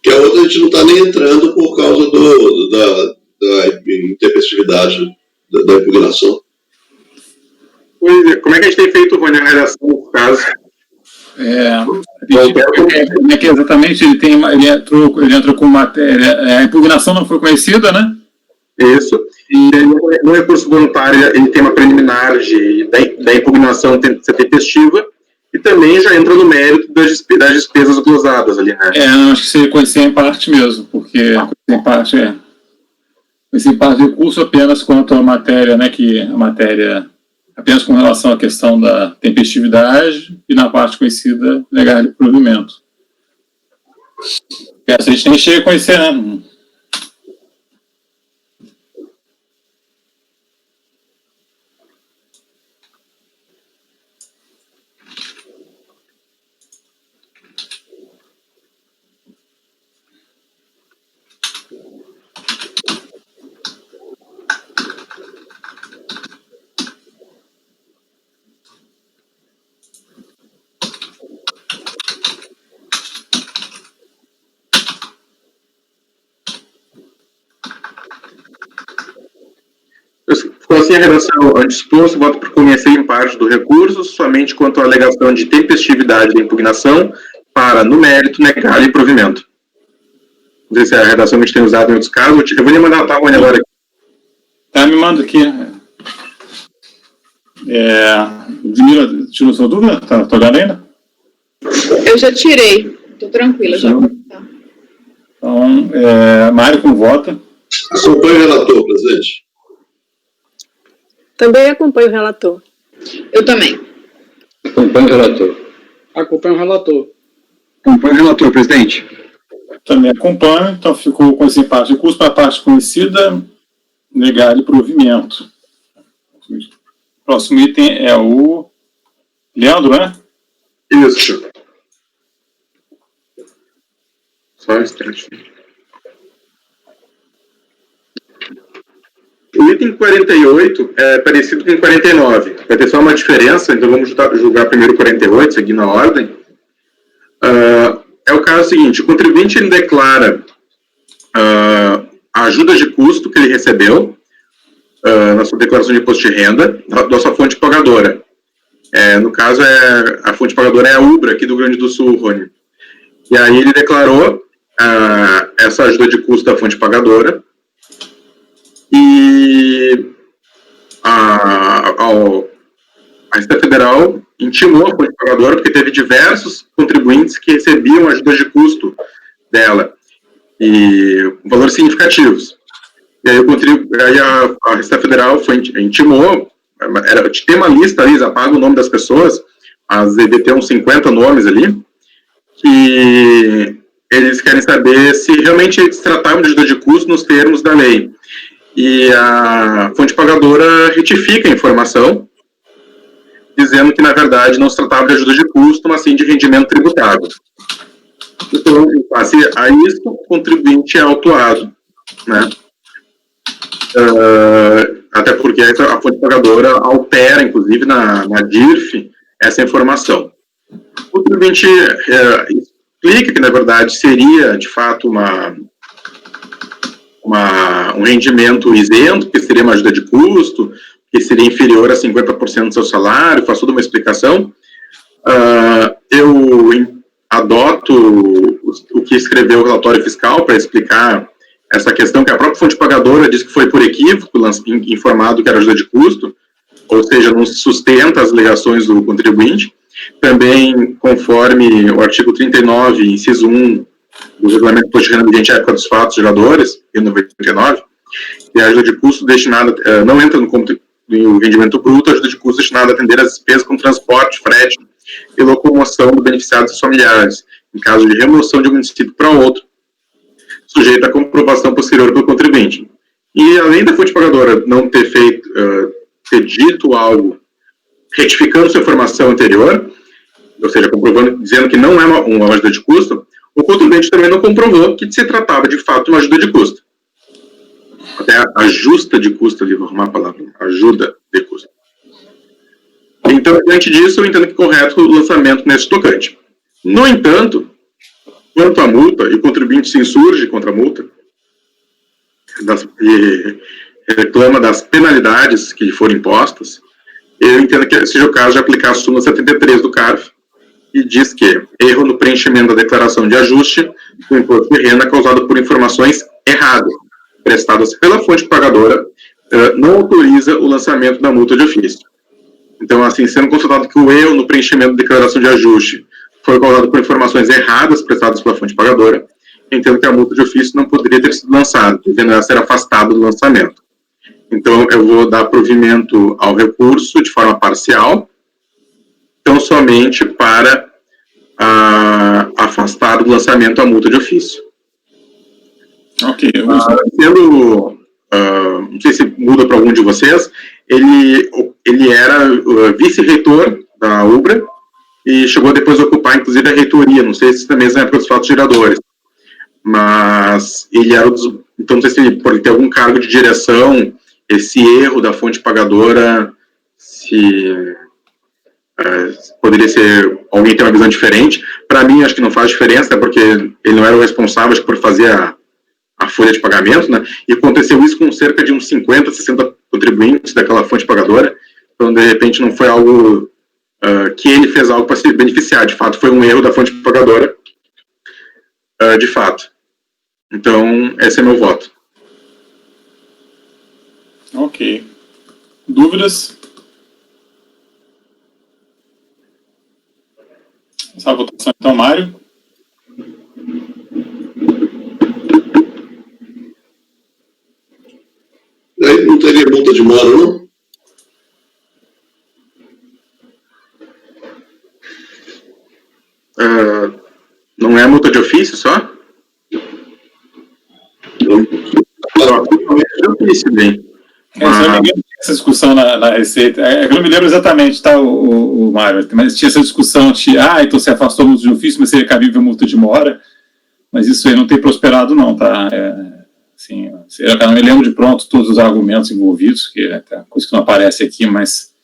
Que a outra a gente não está nem entrando por causa da intempestividade da impugnação. Pois é, como é que a gente tem feito, Rony, a redação do caso? Como é que exatamente ele entrou com matéria? A impugnação não foi conhecida, né? Isso. E no recurso voluntário ele tem uma preliminar da impugnação ser tempestiva e também já entra no mérito das despesas glosadas ali, né? Acho que seria conhecer em parte mesmo, porque conhecer em parte recurso apenas quanto à matéria, né? Que a matéria apenas com relação à questão da tempestividade e na parte conhecida legal de provimento. Essa a gente nem chega a conhecer, né? Ficou assim a redação disposto, voto por conhecer em parte do recurso, somente quanto à alegação de tempestividade da impugnação, para, no mérito, negar o provimento. Não sei se é a redação que a gente tem usado em outros casos. Eu vou lhe mandar a agora aqui. Me manda aqui. Ludmila, tirou sua dúvida? Tá olhando ainda? Eu já tirei. Tô tranquila já. Tá. Então, Mário com vota. Acompanhe o relator, presidente. Também acompanho o relator. Eu também. Acompanho o relator. Acompanho o relator. Acompanho o relator, presidente. Também acompanho, então ficou com esse empate de curso para a parte conhecida, negar provimento. O próximo item é o Leandro, né? Isso. Só um instante. O item 48 é parecido com o 49. Vai ter só uma diferença, então vamos julgar primeiro o 48, seguindo a ordem. É o caso seguinte: o contribuinte ele declara a ajuda de custo que ele recebeu na sua declaração de imposto de renda da sua fonte pagadora. No caso, a fonte pagadora é a Ubra, aqui do Rio Grande do Sul, Rony. E aí ele declarou essa ajuda de custo da fonte pagadora e a Receita Federal intimou a fonte pagadora porque teve diversos contribuintes que recebiam ajuda de custo dela, e valores significativos. E aí, a Receita Federal intimou, tem uma lista ali, apaga o nome das pessoas, mas deve ter uns 50 nomes ali, que eles querem saber se realmente se tratava de ajuda de custo nos termos da lei. E a fonte pagadora retifica a informação, dizendo que, na verdade, não se tratava de ajuda de custo, mas sim de rendimento tributável. Então, em face a isso, o contribuinte é autuado, né? Até porque a fonte pagadora altera, inclusive, na DIRF, essa informação. O contribuinte explica que, na verdade, seria, de fato, um rendimento isento, que seria uma ajuda de custo, que seria inferior a 50% do seu salário, faz toda uma explicação. Eu adoto o que escreveu o relatório fiscal para explicar essa questão, que a própria fonte pagadora diz que foi por equívoco informado que era ajuda de custo, ou seja, não sustenta as alegações do contribuinte. Também, conforme o artigo 39, inciso 1, do Regulamento de Imposto de Renda vigente à época dos fatos geradores, em 99, que a ajuda de custo destinada, não entra no rendimento bruto, a ajuda de custo destinada a atender as despesas com transporte, frete e locomoção do beneficiário e seus familiares, em caso de remoção de um município para outro, sujeita à comprovação posterior pelo contribuinte. E, além da fonte pagadora não ter ter dito algo retificando sua informação anterior, ou seja, comprovando, dizendo que não é uma ajuda de custo, o contribuinte também não comprovou que se tratava, de fato, de uma ajuda de custo. Até a justa de custo, ali, vou arrumar a palavra, ajuda de custo. Então, diante disso, eu entendo que é correto o lançamento nesse tocante. No entanto, quanto à multa, e o contribuinte se insurge contra a multa, e reclama das penalidades que foram impostas, eu entendo que seja o caso de aplicar a súmula 73 do CARF e diz que erro no preenchimento da declaração de ajuste do imposto de renda causado por informações erradas, prestadas pela fonte pagadora, não autoriza o lançamento da multa de ofício. Então, assim, sendo constatado que o erro no preenchimento da declaração de ajuste foi causado por informações erradas prestadas pela fonte pagadora, entendo que a multa de ofício não poderia ter sido lançada, devendo ela ser afastada do lançamento. Então, eu vou dar provimento ao recurso de forma parcial, tão somente para afastar do lançamento a multa de ofício. Ok. Não sei se muda para algum de vocês, ele era vice-reitor da UBRA e chegou depois a ocupar, inclusive, a reitoria, não sei se também é na época dos fatos geradores, mas ele era então não sei se por ter algum cargo de direção, esse erro da fonte pagadora, poderia ser, alguém tem uma visão diferente. Para mim, acho que não faz diferença, né, porque ele não era o responsável, acho que, por fazer a folha de pagamento, né, e aconteceu isso com cerca de uns 50, 60 contribuintes daquela fonte pagadora, então, de repente, não foi algo que ele fez algo para se beneficiar, de fato, foi um erro da fonte pagadora, de fato. Então, esse é meu voto. Ok. Dúvidas? Essa votação, então, Mário. Aí não teria multa de mora, não? Não é multa de ofício só? Essa discussão na Receita, eu não me lembro exatamente, tá, o Mário, mas tinha essa discussão de, então você afastou a multa de ofício, mas seria cabível a multa de mora, mas isso aí não tem prosperado não, tá, assim, eu não me lembro de pronto todos os argumentos envolvidos, que é coisa que não aparece aqui, mas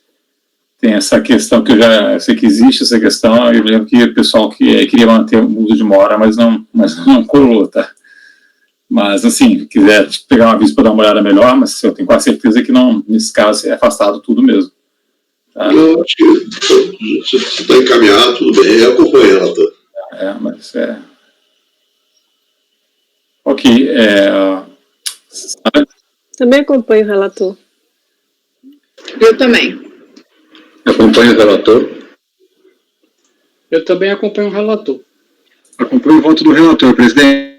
tem essa questão que eu já sei que existe essa questão, eu me lembro que o pessoal que queria manter a multa de mora, mas não colou, tá. Mas, assim, se quiser pegar uma vista para dar uma olhada melhor, mas eu tenho quase certeza que não, nesse caso, é afastado tudo mesmo. Tá? Eu acho que se está encaminhado, tudo bem, acompanha ela. Tá? Mas ok. Também acompanho o relator. Eu também. Acompanho o relator. Eu também acompanho o relator. Acompanho o voto do relator, presidente.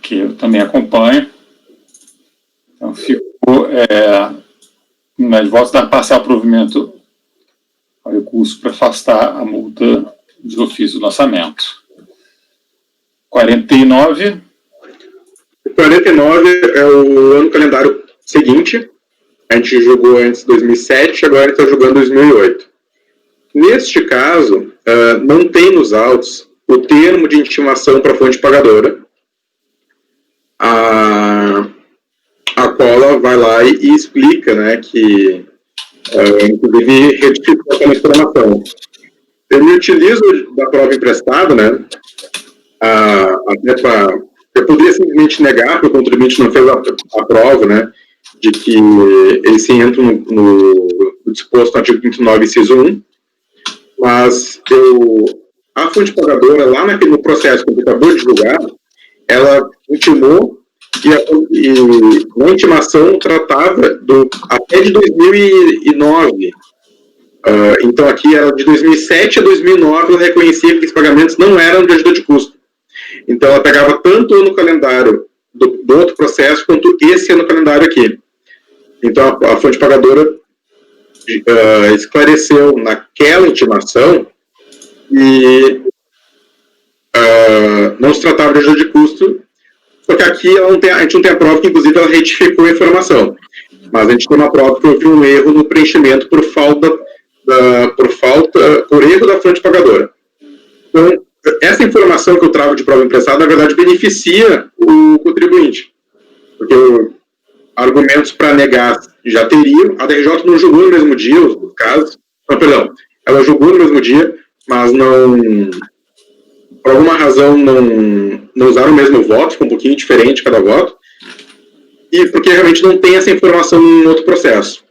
Ok, eu também acompanho. Então, ficou de votos dar parcial provimento ao recurso para afastar a multa de ofício do lançamento. 49. 49 é o ano calendário seguinte. A gente jogou antes 2007, agora a gente está jogando 2008. Neste caso, não tem nos autos o termo de intimação para a fonte pagadora, a qual ela vai lá e explica, né, que, inclusive, retificou aquela informação. Eu me utilizo da prova emprestada, né, até para... Eu poderia simplesmente negar, porque o contribuinte não fez a prova, né, de que eles se entram no disposto no artigo 39, inciso 1, mas a fonte pagadora, lá no processo que acabou de julgar, ela intimou e na intimação tratava até de 2009. Então, aqui, ela, de 2007 a 2009, ela reconhecia que esses pagamentos não eram de ajuda de custo. Então, ela pegava tanto no calendário do outro processo, quanto esse no calendário aqui. Então, a fonte pagadora esclareceu naquela intimação e não se tratava de ajuda de custo, porque aqui a gente não tem a prova que, inclusive, ela retificou a informação. Mas a gente tem uma prova que houve um erro no preenchimento por erro da fonte pagadora. Então, essa informação que eu trago de prova emprestada, na verdade, beneficia o contribuinte. Porque argumentos para negar já teriam, a DRJ não julgou no mesmo dia os casos, ela julgou no mesmo dia, mas não, por alguma razão, não usaram o mesmo voto, ficou um pouquinho diferente cada voto, e porque realmente não tem essa informação em outro processo.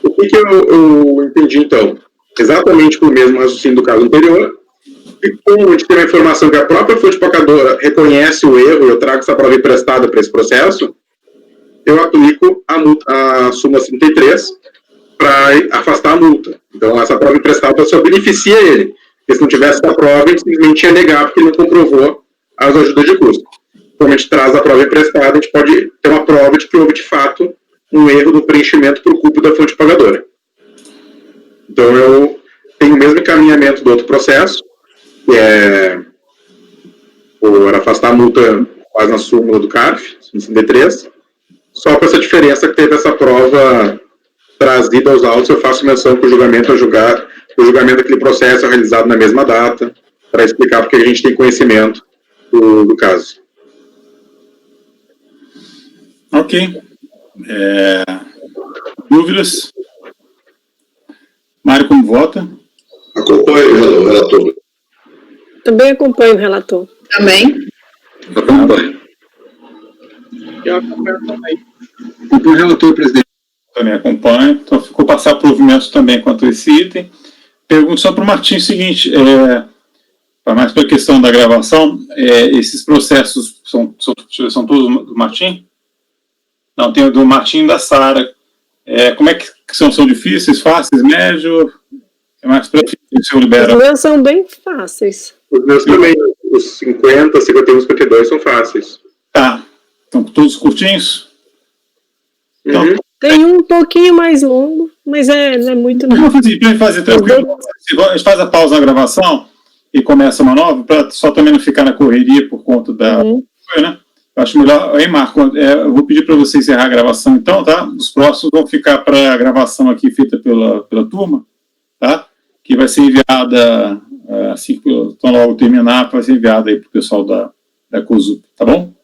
O que eu entendi, então? Exatamente com o mesmo raciocínio do caso anterior, E como a gente tem uma informação que a própria fonte pacadora reconhece o erro e eu trago essa prova emprestada para esse processo, eu aplico a súmula 33 para afastar a multa. Então, essa prova emprestada só beneficia ele. Porque se não tivesse essa prova, ele simplesmente ia negar porque ele não comprovou as ajudas de custo. Quando a gente traz a prova emprestada, a gente pode ter uma prova de que houve, de fato, um erro no preenchimento por culpa da fonte pagadora. Então, eu tenho o mesmo encaminhamento do outro processo, que é por afastar a multa quase na súmula do CARF, 53, só com essa diferença que teve essa prova trazida aos autos, eu faço menção que o julgamento daquele processo é realizado na mesma data, para explicar porque a gente tem conhecimento do caso. Ok. Dúvidas? Mário, como vota? Acompanhe o relator. Também acompanho o relator. Também. Acompanho. Eu acompanho também. Acompanho o relator, presidente. Também acompanho. Então, ficou passar provimento também quanto a esse item. Pergunto só para o Martim o seguinte, mais para a questão da gravação, esses processos são todos do Martim? Não, tem o do Martim e da Sara. Como é que são difíceis, fáceis, médio? É mais para o senhor libera? Os meus são bem fáceis. Os meus também, os 50, 51, 52 são fáceis. Tá. Então, todos curtinhos? Então, Uhum. Tem um pouquinho mais longo, mas não é muito não. Vamos fazer tranquilo. A gente faz a pausa na gravação e começa uma nova, para só também não ficar na correria por conta da... né? Eu acho melhor... Aí, Marco, eu vou pedir para você encerrar a gravação então, tá? Os próximos vão ficar para a gravação aqui feita pela turma, tá? Que vai ser enviada, assim que então logo terminar, vai ser enviada aí para o pessoal da COSUP, tá bom?